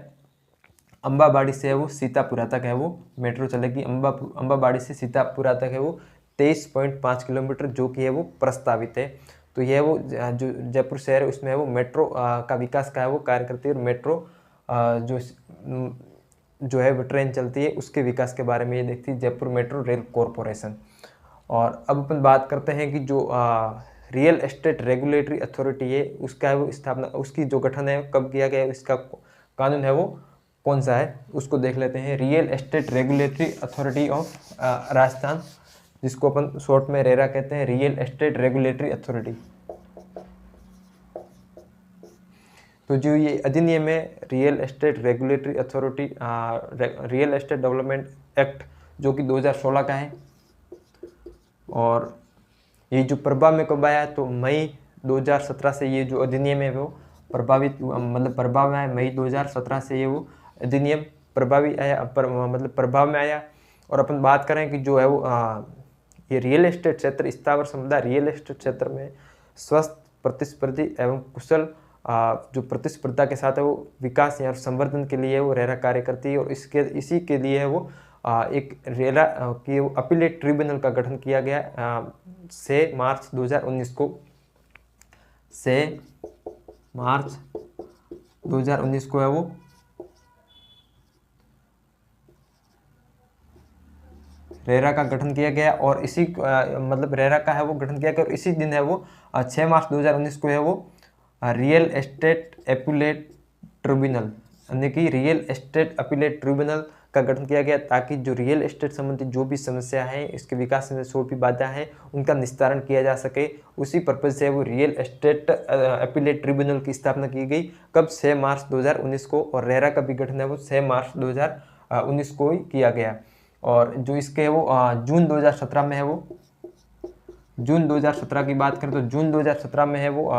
अम्बाबाड़ी से है वो सीतापुरा तक है वो मेट्रो चलेगी। अम्बाबाड़ी से सीतापुरा तक है वो 23.5 किलोमीटर जो कि है वो प्रस्तावित है। तो ये वो जो जयपुर शहर है उसमें है वो मेट्रो का विकास का है वो कार्य करती है। और मेट्रो जो है वो ट्रेन चलती है उसके विकास के बारे में ये देखती है जयपुर मेट्रो रेल कॉरपोरेशन। और अब अपन बात करते हैं कि जो रियल एस्टेट रेगुलेटरी अथॉरिटी है उसका है वो स्थापना, उसकी जो गठन है कब किया गया है, इसका कानून है वो कौन सा है उसको देख लेते हैं। Real estate regulatory authority of Rajasthan, जिसको अपन शॉर्ट में रेरा कहते हैं, रियल एस्टेट रेगुलेटरी अथॉरिटी। तो जो ये अधिनियम है real estate regulatory authority real estate development act जो कि 2016 का है। और ये जो प्रभाव में कब आया तो मई 2017 से ये जो अधिनियम है वो प्रभावित मतलब प्रभाव में आया। मई 2017 से ये वो अधिनियम प्रभावी आया मतलब प्रभाव में आया। और अपन बात करें कि जो है वो ये रियल एस्टेट क्षेत्र स्थावर संपदा रियल एस्टेट क्षेत्र में स्वस्थ प्रतिस्पर्धी एवं कुशल जो प्रतिस्पर्धा के साथ है वो विकास या संवर्धन के लिए वो रेरा कार्य करती है। और इसी के लिए है वो एक रेरा की अपीलेट ट्रिब्यूनल का गठन किया गया 6 मार्च 2019 को। 6 मार्च 2019 को है वो रेरा का गठन किया गया। और इसी मतलब रेरा का है वो गठन किया गया। और इसी दिन है वो 6 मार्च 2019 को है वो रियल एस्टेट अपीलेट ट्रिब्यूनल यानी कि रियल एस्टेट अपीलेट ट्रिब्यूनल का गठन किया गया, ताकि जो रियल एस्टेट संबंधी जो भी समस्या है इसके विकास में जो भी बाधा है उनका निस्तारण किया जा सके। उसी पर्पज से वो रियल एस्टेट अपीलेट ट्रिब्यूनल की स्थापना की गई। कब 6 मार्च 2019 को। और रेरा का भी गठन है वो 6 मार्च 2019 को ही किया गया। और जो इसके वो जून 2017 में है वो जून 2017 की बात करें तो जून 2017 में है वो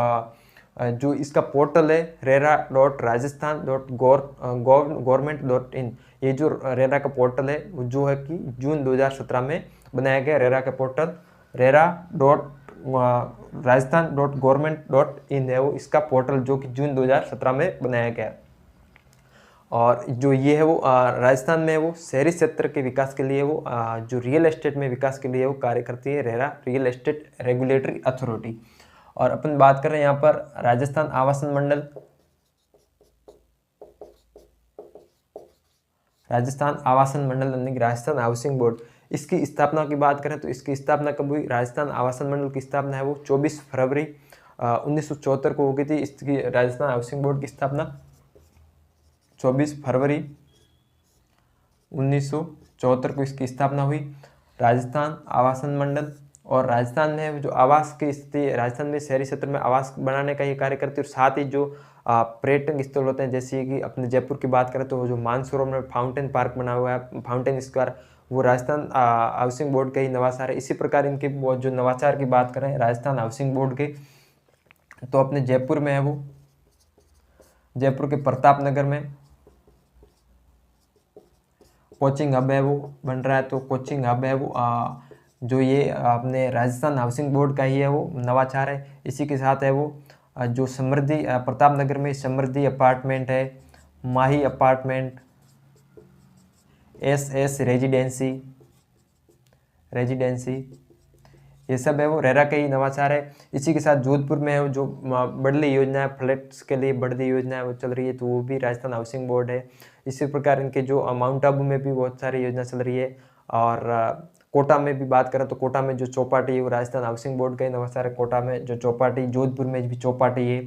जो इसका पोर्टल है rera.rajasthan.gov.government.in, ये जो रेरा का पोर्टल है वो जो है कि जून 2017 में बनाया गया। रेरा का पोर्टल rera.rajasthan.government.in है वो इसका पोर्टल, जो कि जून 2017 में बनाया गया। और जो ये है वो राजस्थान में वो शहरी क्षेत्र के विकास के लिए वो जो रियल एस्टेट में विकास के लिए वो कार्य करती है, RERA real estate regulatory authority. और अपन बात कर रहे हैं यहाँ पर राजस्थान आवासन मंडल। राजस्थान आवासन मंडल यानी कि राजस्थान हाउसिंग बोर्ड, इसकी स्थापना की बात करें तो इसकी स्थापना कब हुई? राजस्थान आवासन मंडल की स्थापना है वो 24 फरवरी 1974 को हो गई थी। इसकी राजस्थान हाउसिंग बोर्ड की स्थापना 24 फरवरी 1974 को इसकी स्थापना हुई। राजस्थान आवासन मंडल, और राजस्थान में जो आवास की स्थिति, राजस्थान में शहरी क्षेत्र में आवास बनाने का ये कार्य करती है। और साथ ही जो पर्यटन स्थल होते हैं, जैसे कि अपने जयपुर की बात करें तो जो मानसरोवर में फाउंटेन पार्क बना हुआ है, फाउंटेन स्क्वायर, वो राजस्थान हाउसिंग बोर्ड के ही नवाचार है। इसी प्रकार इनके जो नवाचार की बात करें राजस्थान हाउसिंग बोर्ड के, तो अपने जयपुर में है वो, जयपुर के प्रताप नगर में कोचिंग हब है वो बन रहा है। तो कोचिंग हब है वो जो ये अपने राजस्थान हाउसिंग बोर्ड का ही है वो नवाचार है। इसी के साथ है वो जो समृद्धि प्रताप नगर में समृद्धि अपार्टमेंट है, माही अपार्टमेंट, एस रेजिडेंसी, ये सब है वो रेरा के ही नवाचार है। इसी के साथ जोधपुर में है वो जो बढ़ली योजना है, फ्लैट्स के लिए बढ़ली योजना है वो चल रही है, तो वो भी राजस्थान हाउसिंग बोर्ड है। इसी प्रकार इनके जो माउंट आबू में भी बहुत सारी योजना चल रही है। और कोटा में भी बात करें तो कोटा में जो चौपाटी है वो राजस्थान हाउसिंग बोर्ड का ही नवाचार है। कोटा में जो चौपाटी, जोधपुर में भी चौपाटी है।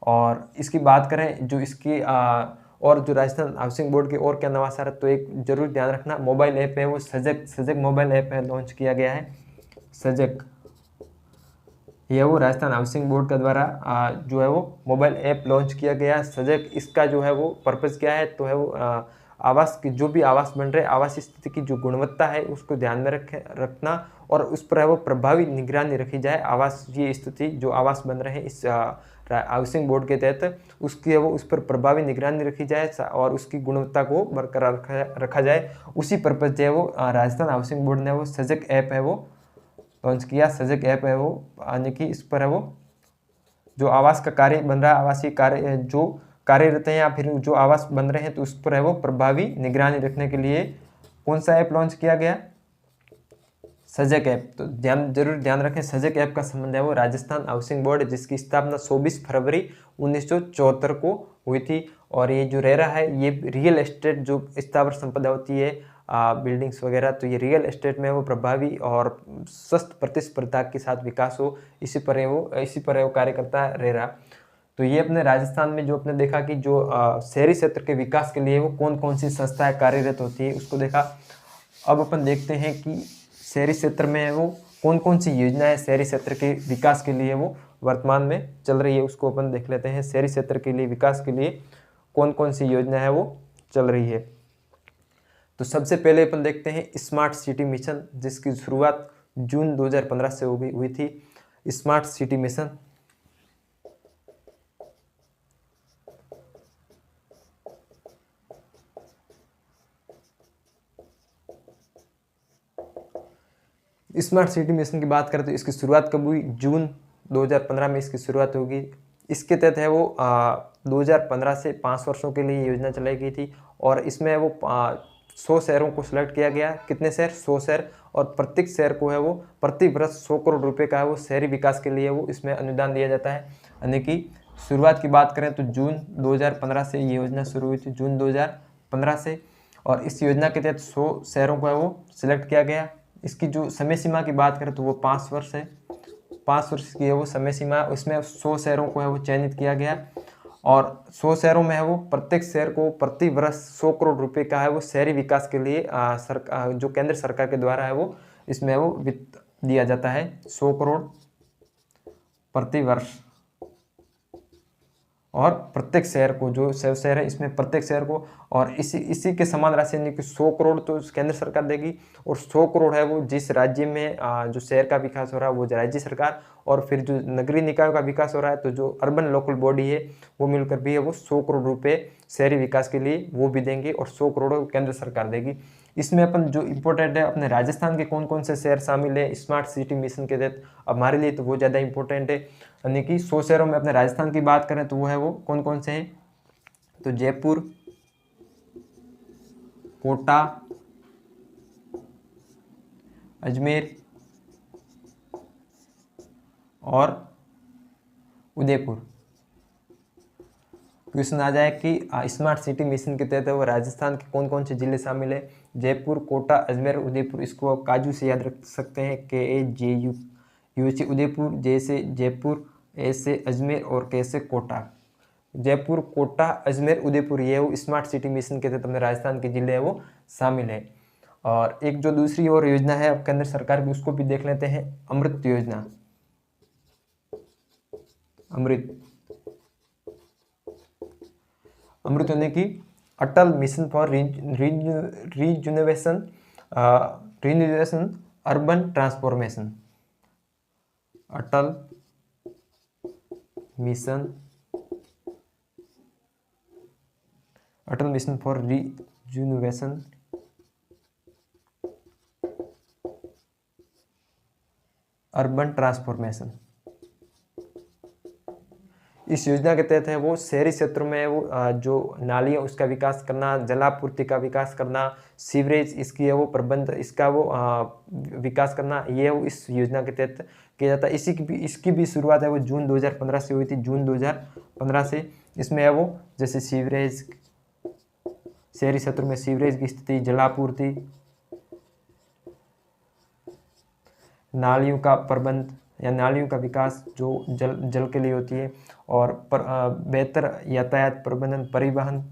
और इसकी बात करें जो इसकी और जो राजस्थान हाउसिंग बोर्ड के और क्या नवाचार है, तो एक जरूर ध्यान रखना, मोबाइल ऐप है वो सजग मोबाइल ऐप है, लॉन्च किया गया है सजग, ये वो राजस्थान हाउसिंग बोर्ड के द्वारा जो है वो मोबाइल ऐप लॉन्च किया गया सजग। इसका जो है वो पर्पज़ क्या है, तो है वो आवास की जो भी आवास बन रहे, आवास स्थिति की जो गुणवत्ता है उसको ध्यान में रखना, और उस पर है वो प्रभावी निगरानी रखी जाए। आवास की स्थिति जो आवास बन रहे हैं इस हाउसिंग बोर्ड के तहत, उसकी है वो उस पर प्रभावी निगरानी रखी जाए और उसकी गुणवत्ता को बरकरार रखा जाए। उसी पर्पज़ जो है वो राजस्थान हाउसिंग बोर्ड ने वो सजग ऐप है वो लॉन्च किया। सजग ऐप है वो यानी कि इस पर है वो जो आवास का कार्य बन रहा है, आवासीय कार्य जो कार्यरत हैं या फिर जो आवास बन रहे हैं, तो उस पर है वो प्रभावी निगरानी रखने के लिए कौन सा ऐप लॉन्च किया गया? सजग ऐप। तो जरूर ध्यान रखें, सजग ऐप का संबंध है वो राजस्थान हाउसिंग बोर्ड, जिसकी स्थापना 24 फरवरी 1974 को हुई थी। और ये जो रेरा है ये रियल एस्टेट जो स्थावर संपदा होती है, बिल्डिंग्स वगैरह, तो ये रियल एस्टेट में वो प्रभावी और स्वस्थ प्रतिस्पर्धा के साथ विकास हो, इसी पर है वो कार्य करता है रेरा। तो ये अपने राजस्थान में जो अपने देखा कि जो शहरी क्षेत्र के विकास के लिए वो कौन कौन सी संस्थाएं कार्यरत होती है उसको देखा। अब अपन देखते हैं कि शहरी क्षेत्र में वो कौन कौन सी योजनाएं शहरी क्षेत्र के विकास के लिए वो वर्तमान में चल रही है, उसको अपन देख लेते हैं। शहरी क्षेत्र के लिए विकास के लिए कौन कौन सी योजना है वो चल रही है। तो सबसे पहले अपन देखते हैं स्मार्ट सिटी मिशन, जिसकी शुरुआत जून 2015 से हुई थी। Smart city mission smart city mission की बात करें तो इसकी शुरुआत कब हुई? जून 2015 में इसकी शुरुआत होगी। इसके तहत है वो 2015 से 5 वर्षों के लिए योजना चलाई गई थी। और इसमें वो 100 शहरों को सिलेक्ट किया गया। कितने शहर? 100 शहर। और प्रत्येक शहर को है वो प्रति वर्ष 100 करोड़ रुपए का है वो शहरी विकास के लिए वो इसमें अनुदान दिया जाता है। यानी कि शुरुआत की बात करें तो जून 2015 से ये योजना शुरू हुई थी, जून 2015 से। और इस योजना के तहत 100 शहरों को है वो सिलेक्ट किया गया। इसकी जो समय सीमा की बात करें तो वो 5 वर्ष है, 5 वर्ष की है वो समय सीमा। उसमें 100 शहरों को है वो चयनित किया गया। और 100 शहरों में है वो प्रत्येक शहर को प्रति वर्ष 100 करोड़ रुपए का है वो शहरी विकास के लिए जो केंद्र सरकार के द्वारा है वो इसमें वो वित्त दिया जाता है, 100 करोड़ प्रति वर्ष। और प्रत्येक शहर को, जो शहर है इसमें प्रत्येक शहर को, और इसी के समान राशि यानी कि 100 करोड़ तो केंद्र सरकार देगी, और 100 करोड़ है वो जिस राज्य में जो शहर का विकास हो रहा है वो राज्य सरकार, और फिर जो नगरीय निकायों का विकास हो रहा है तो जो अर्बन लोकल बॉडी है वो मिलकर भी है वो 100 करोड़ रुपये शहरी विकास के लिए वो भी देंगे, और 100 करोड़ केंद्र सरकार देगी। इसमें अपन जो इम्पोर्टेंट है, अपने राजस्थान के कौन कौन से शहर शामिल है स्मार्ट सिटी मिशन के तहत, अब हमारे लिए तो वो ज़्यादा इंपॉर्टेंट है, यानी कि 100 शहरों में अपने राजस्थान की बात करें तो वो है वो कौन कौन से हैं, तो जयपुर, कोटा, अजमेर और उदयपुर। क्वेश्चन आ जाए कि स्मार्ट सिटी मिशन के तहत वो राजस्थान के कौन कौन से जिले शामिल है, जयपुर, कोटा, अजमेर, उदयपुर। इसको आप काजू से याद रख सकते हैं, KAJU, यू से उदयपुर, जे से जयपुर, ए से अजमेर और के से कोटा। जयपुर, कोटा, अजमेर, उदयपुर ये वो स्मार्ट सिटी मिशन के तहत अपने राजस्थान के जिले हैं वो शामिल है। और एक जो दूसरी और योजना है केंद्र सरकार की उसको भी देख लेते हैं, अमृत योजना। अमृत यानी कि Atal mission for rejuvenation urban transformation. Atal mission for rejuvenation urban transformation. इस योजना के तहत है वो शहरी क्षेत्रों में वो जो नालियाँ उसका विकास करना, जलापूर्ति का विकास करना, सीवरेज इसकी है वो प्रबंध इसका वो विकास करना, ये वो इस योजना के तहत किया जाता है। इसकी भी शुरुआत है वो जून 2015 से हुई थी, जून 2015 से। इसमें है वो जैसे सीवरेज, शहरी क्षेत्रों में सीवरेज की स्थिति, जलापूर्ति, नालियों का प्रबंध या नालियों का विकास जो जल के लिए होती है, और बेहतर यातायात प्रबंधन, परिवहन,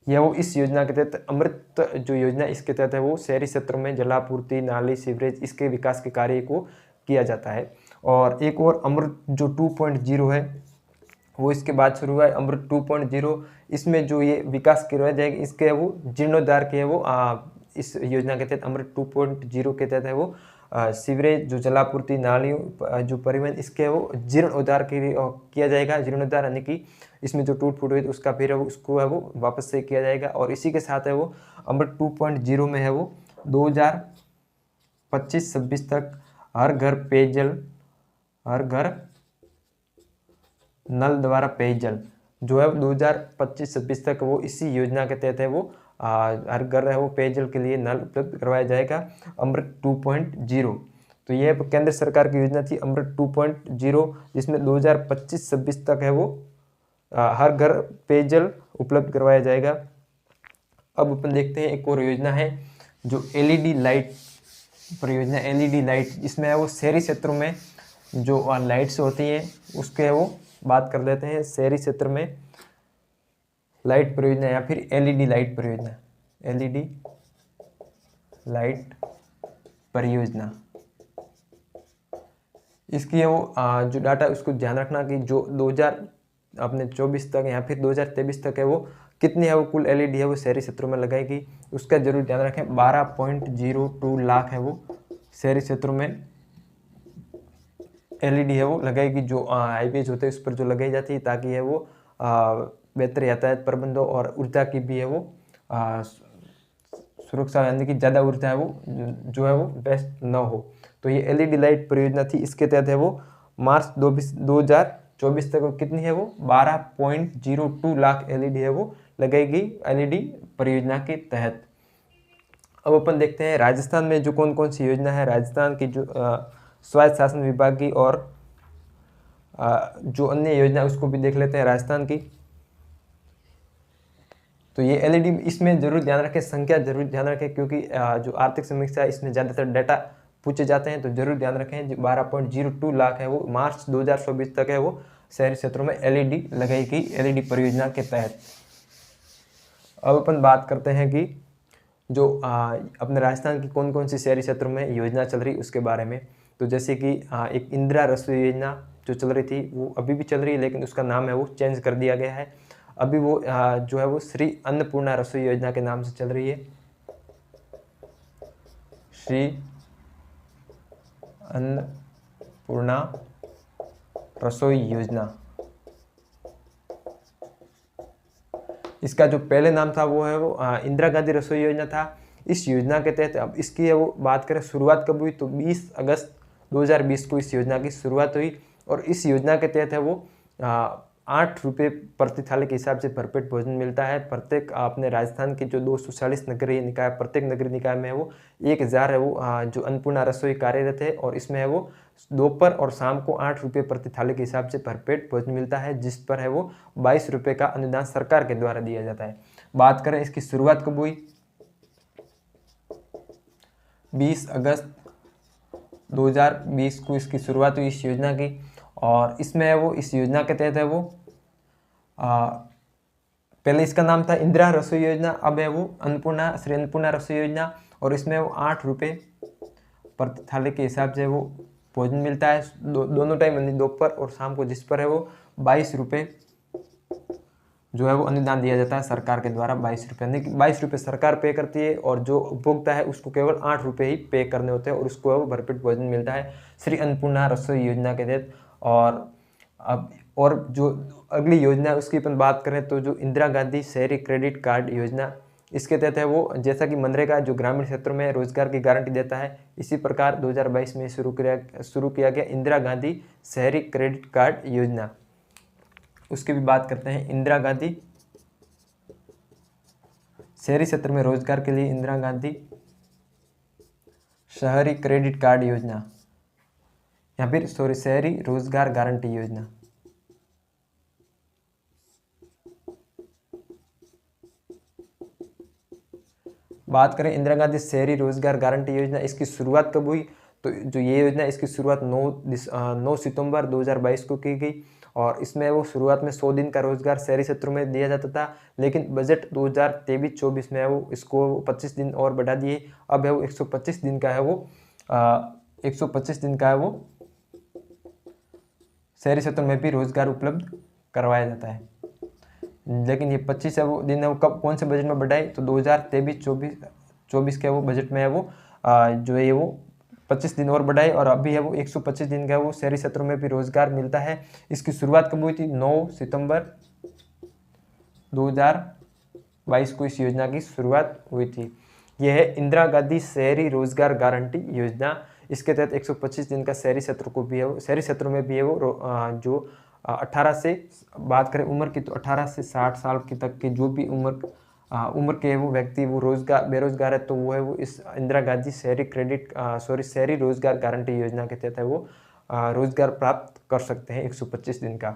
यह वो इस योजना के तहत अमृत जो योजना इसके तहत है वो शहरी क्षेत्रों में जलापूर्ति, नाली, सीवरेज इसके विकास के कार्य को किया जाता है। और एक और अमृत जो 2.0 है वो इसके बाद शुरू हुआ है, अमृत 2.0। इसमें जो ये विकास करवाया जाएगा इसके वो जीर्णोद्धार के है वो इस योजना के तहत अमृत 2.0 के तहत है वो सीवरेज, जो जलापूर्ति, नालियों, जो परिवहन इसके वो जीर्णोद्धार के लिए किया जाएगा। जीर्णोद्धार यानी कि इसमें जो टूट फूट हुई उसका फिर उसको है वो वापस से किया जाएगा। और इसी के साथ है वो अमृत 2.0 में है वो 2025-26 तक हर घर पेयजल, हर घर नल द्वारा पेयजल जो है 2025-26 तक वो इसी योजना के तहत है वो हर घर है वो पेयजल के लिए नल उपलब्ध करवाया जाएगा, अमृत 2.0। तो ये केंद्र सरकार की योजना थी अमृत 2.0, जिसमें 2025-26 तक है वो हर घर पेयजल उपलब्ध करवाया जाएगा। अब अपन देखते हैं एक और योजना है जो LED लाइट परियोजना। LED लाइट इसमें है वो शहरी क्षेत्रों में जो लाइट्स होती हैं उसके वो बात कर लेते हैं। शहरी क्षेत्र में लाइट परियोजना या फिर LED लाइट परियोजना, LED लाइट परियोजना, इसकी है वो जो डाटा उसको ध्यान रखना कि जो 2024 तक या फिर 2023 तक है वो कितनी है वो कुल LED है वो शहरी क्षेत्रों में लगाएगी, उसका जरूर ध्यान रखें। 12.02 लाख है वो शहरी क्षेत्रों में LED है वो लगाएगी, जो हाईवेज होते हैं उस पर जो लगाई जाती है, ताकि है वो बेहतर यातायात प्रबंध हो और ऊर्जा की भी है वो सुरक्षा, यानी कि ज़्यादा ऊर्जा है वो जो है वो बेस्ट न हो। तो ये LED लाइट परियोजना थी, इसके तहत है वो मार्च 2024 तक कितनी है वो 12.02 लाख LED है वो लगेगी LED परियोजना के तहत। अब अपन देखते हैं राजस्थान में जो कौन कौन सी योजना है। राजस्थान की जो स्वायत्त शासन विभाग की और जो अन्य योजना उसको भी देख लेते हैं राजस्थान की। तो ये LED इसमें जरूर ध्यान रखें, संख्या जरूर ध्यान रखें, क्योंकि जो आर्थिक समीक्षा है इसमें ज़्यादातर डाटा पूछे जाते हैं, तो जरूर ध्यान रखें। जो 12.02 लाख है वो मार्च 2024 तक है वो शहरी क्षेत्रों में LED लगाई LED परियोजना के तहत। अब अपन बात करते हैं कि जो अपने राजस्थान की कौन कौन सी शहरी क्षेत्रों में योजना चल रही उसके बारे में। तो जैसे कि एक इंदिरा रसोई योजना जो चल रही थी वो अभी भी चल रही है, लेकिन उसका नाम है वो चेंज कर दिया गया है। अभी वो जो है वो श्री अन्नपूर्णा रसोई योजना के नाम से चल रही है, श्री अन्नपूर्णा रसोई योजना। इसका जो पहले नाम था वो है वो इंदिरा गांधी रसोई योजना था। इस योजना के तहत अब इसकी है वो बात करें शुरुआत कब हुई, तो 20 अगस्त 2020 को इस योजना की शुरुआत हुई। और इस योजना के तहत है वो 8 रुपये प्रति थाली के हिसाब से भरपेट भोजन मिलता है। प्रत्येक अपने राजस्थान के जो 240 नगरीय निकाय, प्रत्येक नगरीय निकाय में है वो 1000 है वो जो अन्नपूर्णा रसोई कार्यरत है, और इसमें है वो दोपहर और शाम को 8 रुपये प्रति थाली के हिसाब से भरपेट भोजन मिलता है, जिस पर है वो 22 रुपये का अनुदान सरकार के द्वारा दिया जाता है। बात करें इसकी शुरुआत कब हुई, 20 अगस्त 2020 को इसकी शुरुआत हुई इस योजना की। और इसमें है वो इस योजना के तहत है वो पहले इसका नाम था इंदिरा रसोई योजना, अब है वो अन्नपूर्णा, श्री अन्नपूर्णा रसोई योजना। और इसमें वो 8 रुपये प्रति थाली के हिसाब से वो भोजन मिलता है दोनों टाइम, यानी दोपहर और शाम को, जिस पर है वो 22 रुपये जो है वो अनुदान दिया जाता है सरकार के द्वारा। 22 रुपये, यानी कि 22 रुपये सरकार पे करती है, और जो उपभोक्ता है उसको केवल 8 रुपये ही पे करने होते हैं, और उसको वो भरपेट भोजन मिलता है श्री अन्नपूर्णा रसोई योजना के तहत। और जो अगली योजना है उसकी अपन बात करें तो जो इंदिरा गांधी शहरी क्रेडिट कार्ड योजना, इसके तहत है वो जैसा कि मनरेगा जो ग्रामीण क्षेत्रों में रोजगार की गारंटी देता है, इसी प्रकार 2022 में शुरू किया गया इंदिरा गांधी शहरी क्रेडिट कार्ड योजना। उसकी भी बात करते हैं। इंदिरा गांधी शहरी क्षेत्र में रोजगार के लिए इंदिरा गांधी शहरी क्रेडिट कार्ड योजना, या फिर शहरी रोजगार गारंटी योजना। बात करें इंदिरा गांधी शहरी रोजगार गारंटी योजना, इसकी शुरुआत कब हुई, तो जो ये योजना इसकी शुरुआत 9 सितंबर 2022 को की गई। और इसमें वो शुरुआत में 100 दिन का रोजगार शहरी क्षेत्रों में दिया जाता था, लेकिन बजट 2023-24 में है वो इसको 25 दिन और बढ़ा दिए। अब है वो 125 दिन का है वो 125 दिन का है वो शहरी क्षेत्रों में भी रोजगार उपलब्ध करवाया जाता है। लेकिन ये 25 है वो दिन है वो कब कौन से बजट में बढ़ाए, तो 2023-24 के वो बजट में है वो जो है वो 25 दिन और बढ़ाए, और अभी है वो 125 दिन का वो शहरी क्षेत्रों में भी रोजगार मिलता है। इसकी शुरुआत कब हुई थी, 9 सितंबर 2022 को इस योजना की शुरुआत हुई थी। यह है इंदिरा गांधी शहरी रोजगार गारंटी योजना। इसके तहत 125 दिन का शहरी क्षेत्र को भी है वो शहरी क्षेत्रों में भी है वो जो 18 से बात करें उम्र की, तो 18 से 60 साल की तक के जो भी उम्र के वो व्यक्ति वो बेरोजगार है, तो वो है वो इस इंदिरा गांधी शहरी रोजगार गारंटी योजना के तहत है वो रोजगार प्राप्त कर सकते हैं 125 दिन का।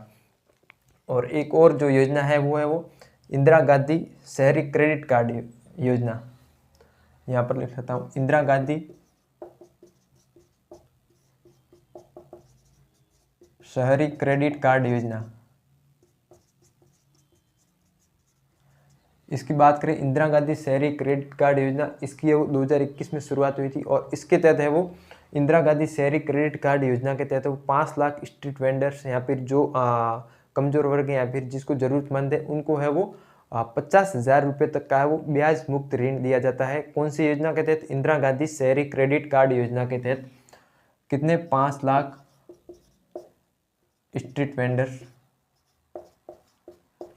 और एक और जो योजना है वो इंदिरा गांधी शहरी क्रेडिट कार्ड योजना। यहाँ पर लिख लेता हूँ, इंदिरा गांधी शहरी क्रेडिट कार्ड योजना। इसकी बात करें इंदिरा गांधी शहरी क्रेडिट कार्ड योजना, इसकी वो 2021 में शुरुआत हुई थी। और इसके तहत है वो इंदिरा गांधी शहरी क्रेडिट कार्ड योजना के तहत वो 5 लाख स्ट्रीट वेंडर्स या फिर जो कमजोर वर्ग है या फिर जिसको जरूरतमंद है उनको है वो 50,000 रुपये तक का है वो ब्याज मुक्त ऋण दिया जाता है। कौन सी योजना के तहत, इंदिरा गांधी शहरी क्रेडिट कार्ड योजना के तहत। कितने, 5 लाख स्ट्रीट वेंडर्स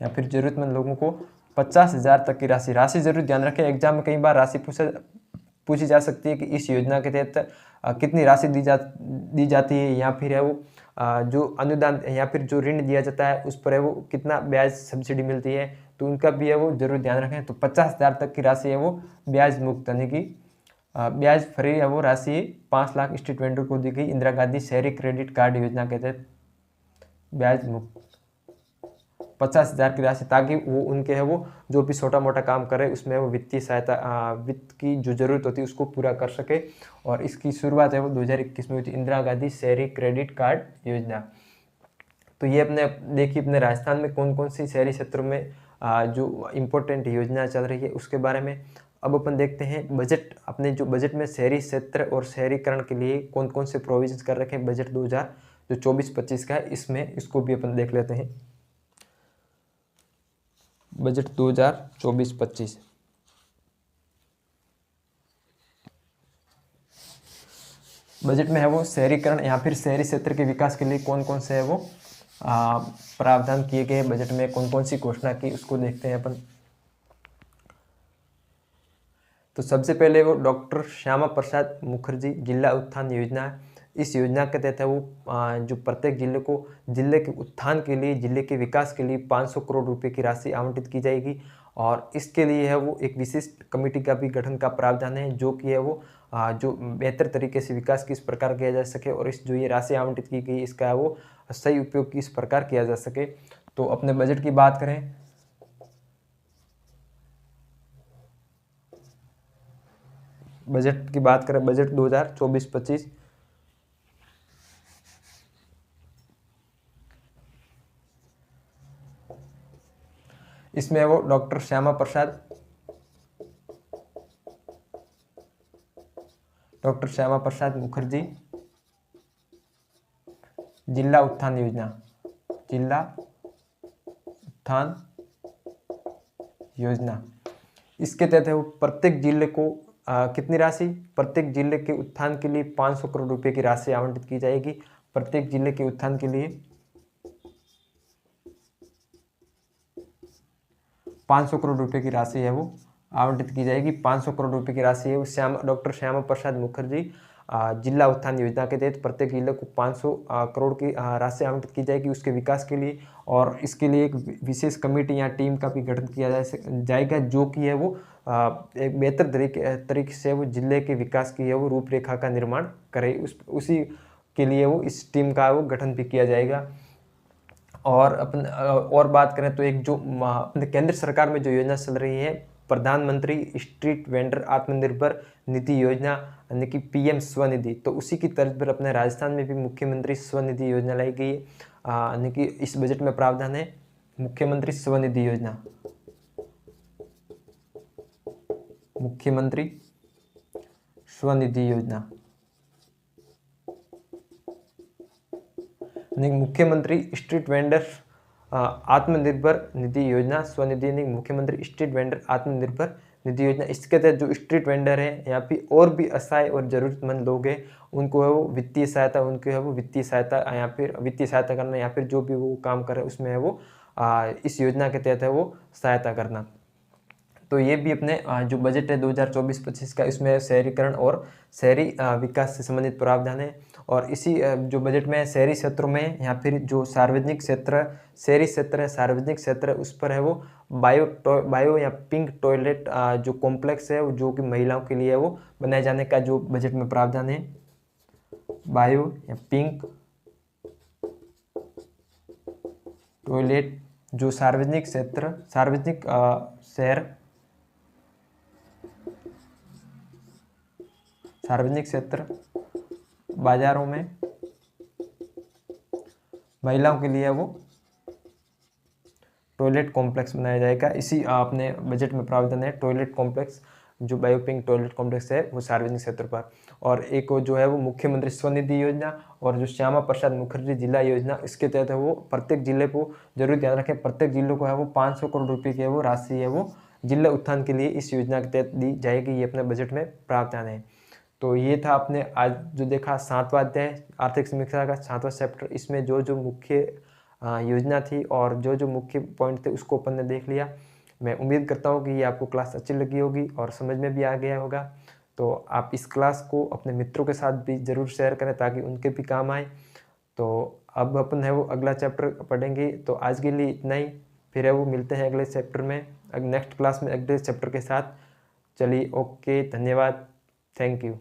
या फिर जरूरतमंद लोगों को 50,000 तक की राशि जरूर ध्यान रखें। एग्जाम में कई बार राशि पूछी जा सकती है कि इस योजना के तहत कितनी राशि दी जाती है, या फिर है वो जो अनुदान या फिर जो ऋण दिया जाता है उस पर है वो कितना ब्याज सब्सिडी मिलती है, तो उनका भी है वो जरूर ध्यान रखें। तो 50,000 तक की राशि है वो ब्याज मुक्त, यानी कि ब्याज फ्री है वो राशि 5 लाख स्ट्रीट वेंडर को दी गई इंदिरा गांधी शहरी क्रेडिट कार्ड योजना के तहत ब्याज मुक्त 50,000 की राशि, ताकि वो उनके है वो जो भी छोटा मोटा काम करे उसमें वो वित्तीय सहायता वित्त की जो जरूरत होती है उसको पूरा कर सके। और इसकी शुरुआत है वो 2021 में हुई थी, इंदिरा गांधी शहरी क्रेडिट कार्ड योजना। तो ये देखिए अपने राजस्थान में कौन कौन सी शहरी क्षेत्रों में जो इम्पोर्टेंट योजना चल रही है उसके बारे में। अब अपन देखते हैं बजट, अपने जो बजट में शहरी क्षेत्र और शहरीकरण के लिए कौन कौन से प्रोविजंस कर रखे हैं बजट 2024-25 का है, इसमें इसको भी अपन देख लेते हैं। बजट 2024-25 बजट में है वो शहरीकरण या फिर शहरी क्षेत्र के विकास के लिए कौन कौन से है वो प्रावधान किए गए, बजट में कौन कौन सी घोषणा की, उसको देखते हैं अपन। तो सबसे पहले वो डॉक्टर श्यामा प्रसाद मुखर्जी जिला उत्थान योजना है। इस योजना के तहत है वो जो प्रत्येक जिले को जिले के उत्थान के लिए, जिले के विकास के लिए 500 करोड़ रुपए की राशि आवंटित की जाएगी और इसके लिए है वो एक विशिष्ट कमेटी का भी गठन का प्रावधान है, जो कि है वो जो बेहतर तरीके से विकास किस प्रकार किया जा सके और इस जो ये राशि आवंटित की गई इसका है वो सही उपयोग किस प्रकार किया जा सके। तो अपने बजट की बात करें, बजट 2024-25 इसमें वो डॉक्टर श्यामा प्रसाद मुखर्जी जिला उत्थान योजना, इसके तहत है वो प्रत्येक जिले को कितनी राशि, प्रत्येक जिले के उत्थान के लिए 500 करोड़ रुपए की राशि आवंटित की जाएगी। प्रत्येक जिले के उत्थान के लिए 500 करोड़ रुपए की राशि है वो आवंटित की जाएगी। 500 करोड़ रुपए की राशि है वो डॉक्टर श्यामा प्रसाद मुखर्जी जिला उत्थान योजना के तहत प्रत्येक जिले को 500 करोड़ की राशि आवंटित की जाएगी उसके विकास के लिए, और इसके लिए एक विशेष कमेटी या टीम का भी गठन किया जाएगा, जो कि है वो एक बेहतर तरीके से वो जिले के विकास की है वो रूपरेखा का निर्माण करे। उसी के लिए वो इस टीम का वो गठन भी किया जाएगा। और अपन और बात करें तो एक जो अपने केंद्र सरकार में जो योजना चल रही है, प्रधानमंत्री स्ट्रीट वेंडर आत्मनिर्भर निधि योजना यानी कि PM स्वनिधि, तो उसी की तर्ज पर अपने राजस्थान में भी मुख्यमंत्री स्वनिधि योजना लाई गई है। यानी कि इस बजट में प्रावधान है मुख्यमंत्री स्वनिधि योजना, मुख्यमंत्री स्वनिधि योजना, मुख्यमंत्री स्ट्रीट वेंडर आत्मनिर्भर निधि योजना, स्वनिधि नहीं, मुख्यमंत्री स्ट्रीट वेंडर आत्मनिर्भर निधि योजना। इसके तहत जो स्ट्रीट वेंडर है या फिर और भी असहाय और जरूरतमंद लोग हैं उनको है वो वित्तीय सहायता, या फिर वित्तीय सहायता करना या फिर जो भी वो काम करे उसमें है वो इस योजना के तहत है वो सहायता करना। तो ये भी अपने जो बजट है 2024-25 का, इसमें शहरीकरण और शहरी विकास से संबंधित प्रावधान है। और इसी जो बजट में शहरी क्षेत्रों में या फिर जो सार्वजनिक क्षेत्र शहरी क्षेत्र है, सार्वजनिक क्षेत्र उस पर है वो बायो या पिंक टॉयलेट जो कॉम्प्लेक्स है जो कि महिलाओं के लिए है वो बनाए जाने का जो बजट में प्रावधान है। बायो या पिंक टॉयलेट जो सार्वजनिक क्षेत्र सार्वजनिक क्षेत्र बाजारों में महिलाओं के लिए वो टॉयलेट कॉम्प्लेक्स बनाया जाएगा। इसी अपने बजट में प्रावधान है टॉयलेट कॉम्प्लेक्स, जो बायोपिंक टॉयलेट कॉम्प्लेक्स है वो सार्वजनिक क्षेत्र पर। और एक जो है वो मुख्यमंत्री स्वनिधि योजना और जो श्यामा प्रसाद मुखर्जी जिला योजना, इसके तहत है वो प्रत्येक जिले को जरूर ध्यान रखें, प्रत्येक जिले को है वो 500 करोड़ रुपए की है वो राशि है वो जिला उत्थान के लिए इस योजना के तहत दी जाएगी। ये अपने बजट में प्रावधान है। तो ये था आपने आज जो देखा 7वां अध्याय आर्थिक समीक्षा का 7वां चैप्टर। इसमें जो जो मुख्य योजना थी और जो जो मुख्य पॉइंट थे उसको अपन ने देख लिया। मैं उम्मीद करता हूँ कि ये आपको क्लास अच्छी लगी होगी और समझ में भी आ गया होगा। तो आप इस क्लास को अपने मित्रों के साथ भी ज़रूर शेयर करें ताकि उनके भी काम आए। तो अब अपन है वो अगला चैप्टर पढ़ेंगे। तो आज के लिए इतना ही, फिर है वो मिलते हैं अगले चैप्टर में, नेक्स्ट क्लास में अगले चैप्टर के साथ। चलिए, ओके, धन्यवाद, थैंक यू।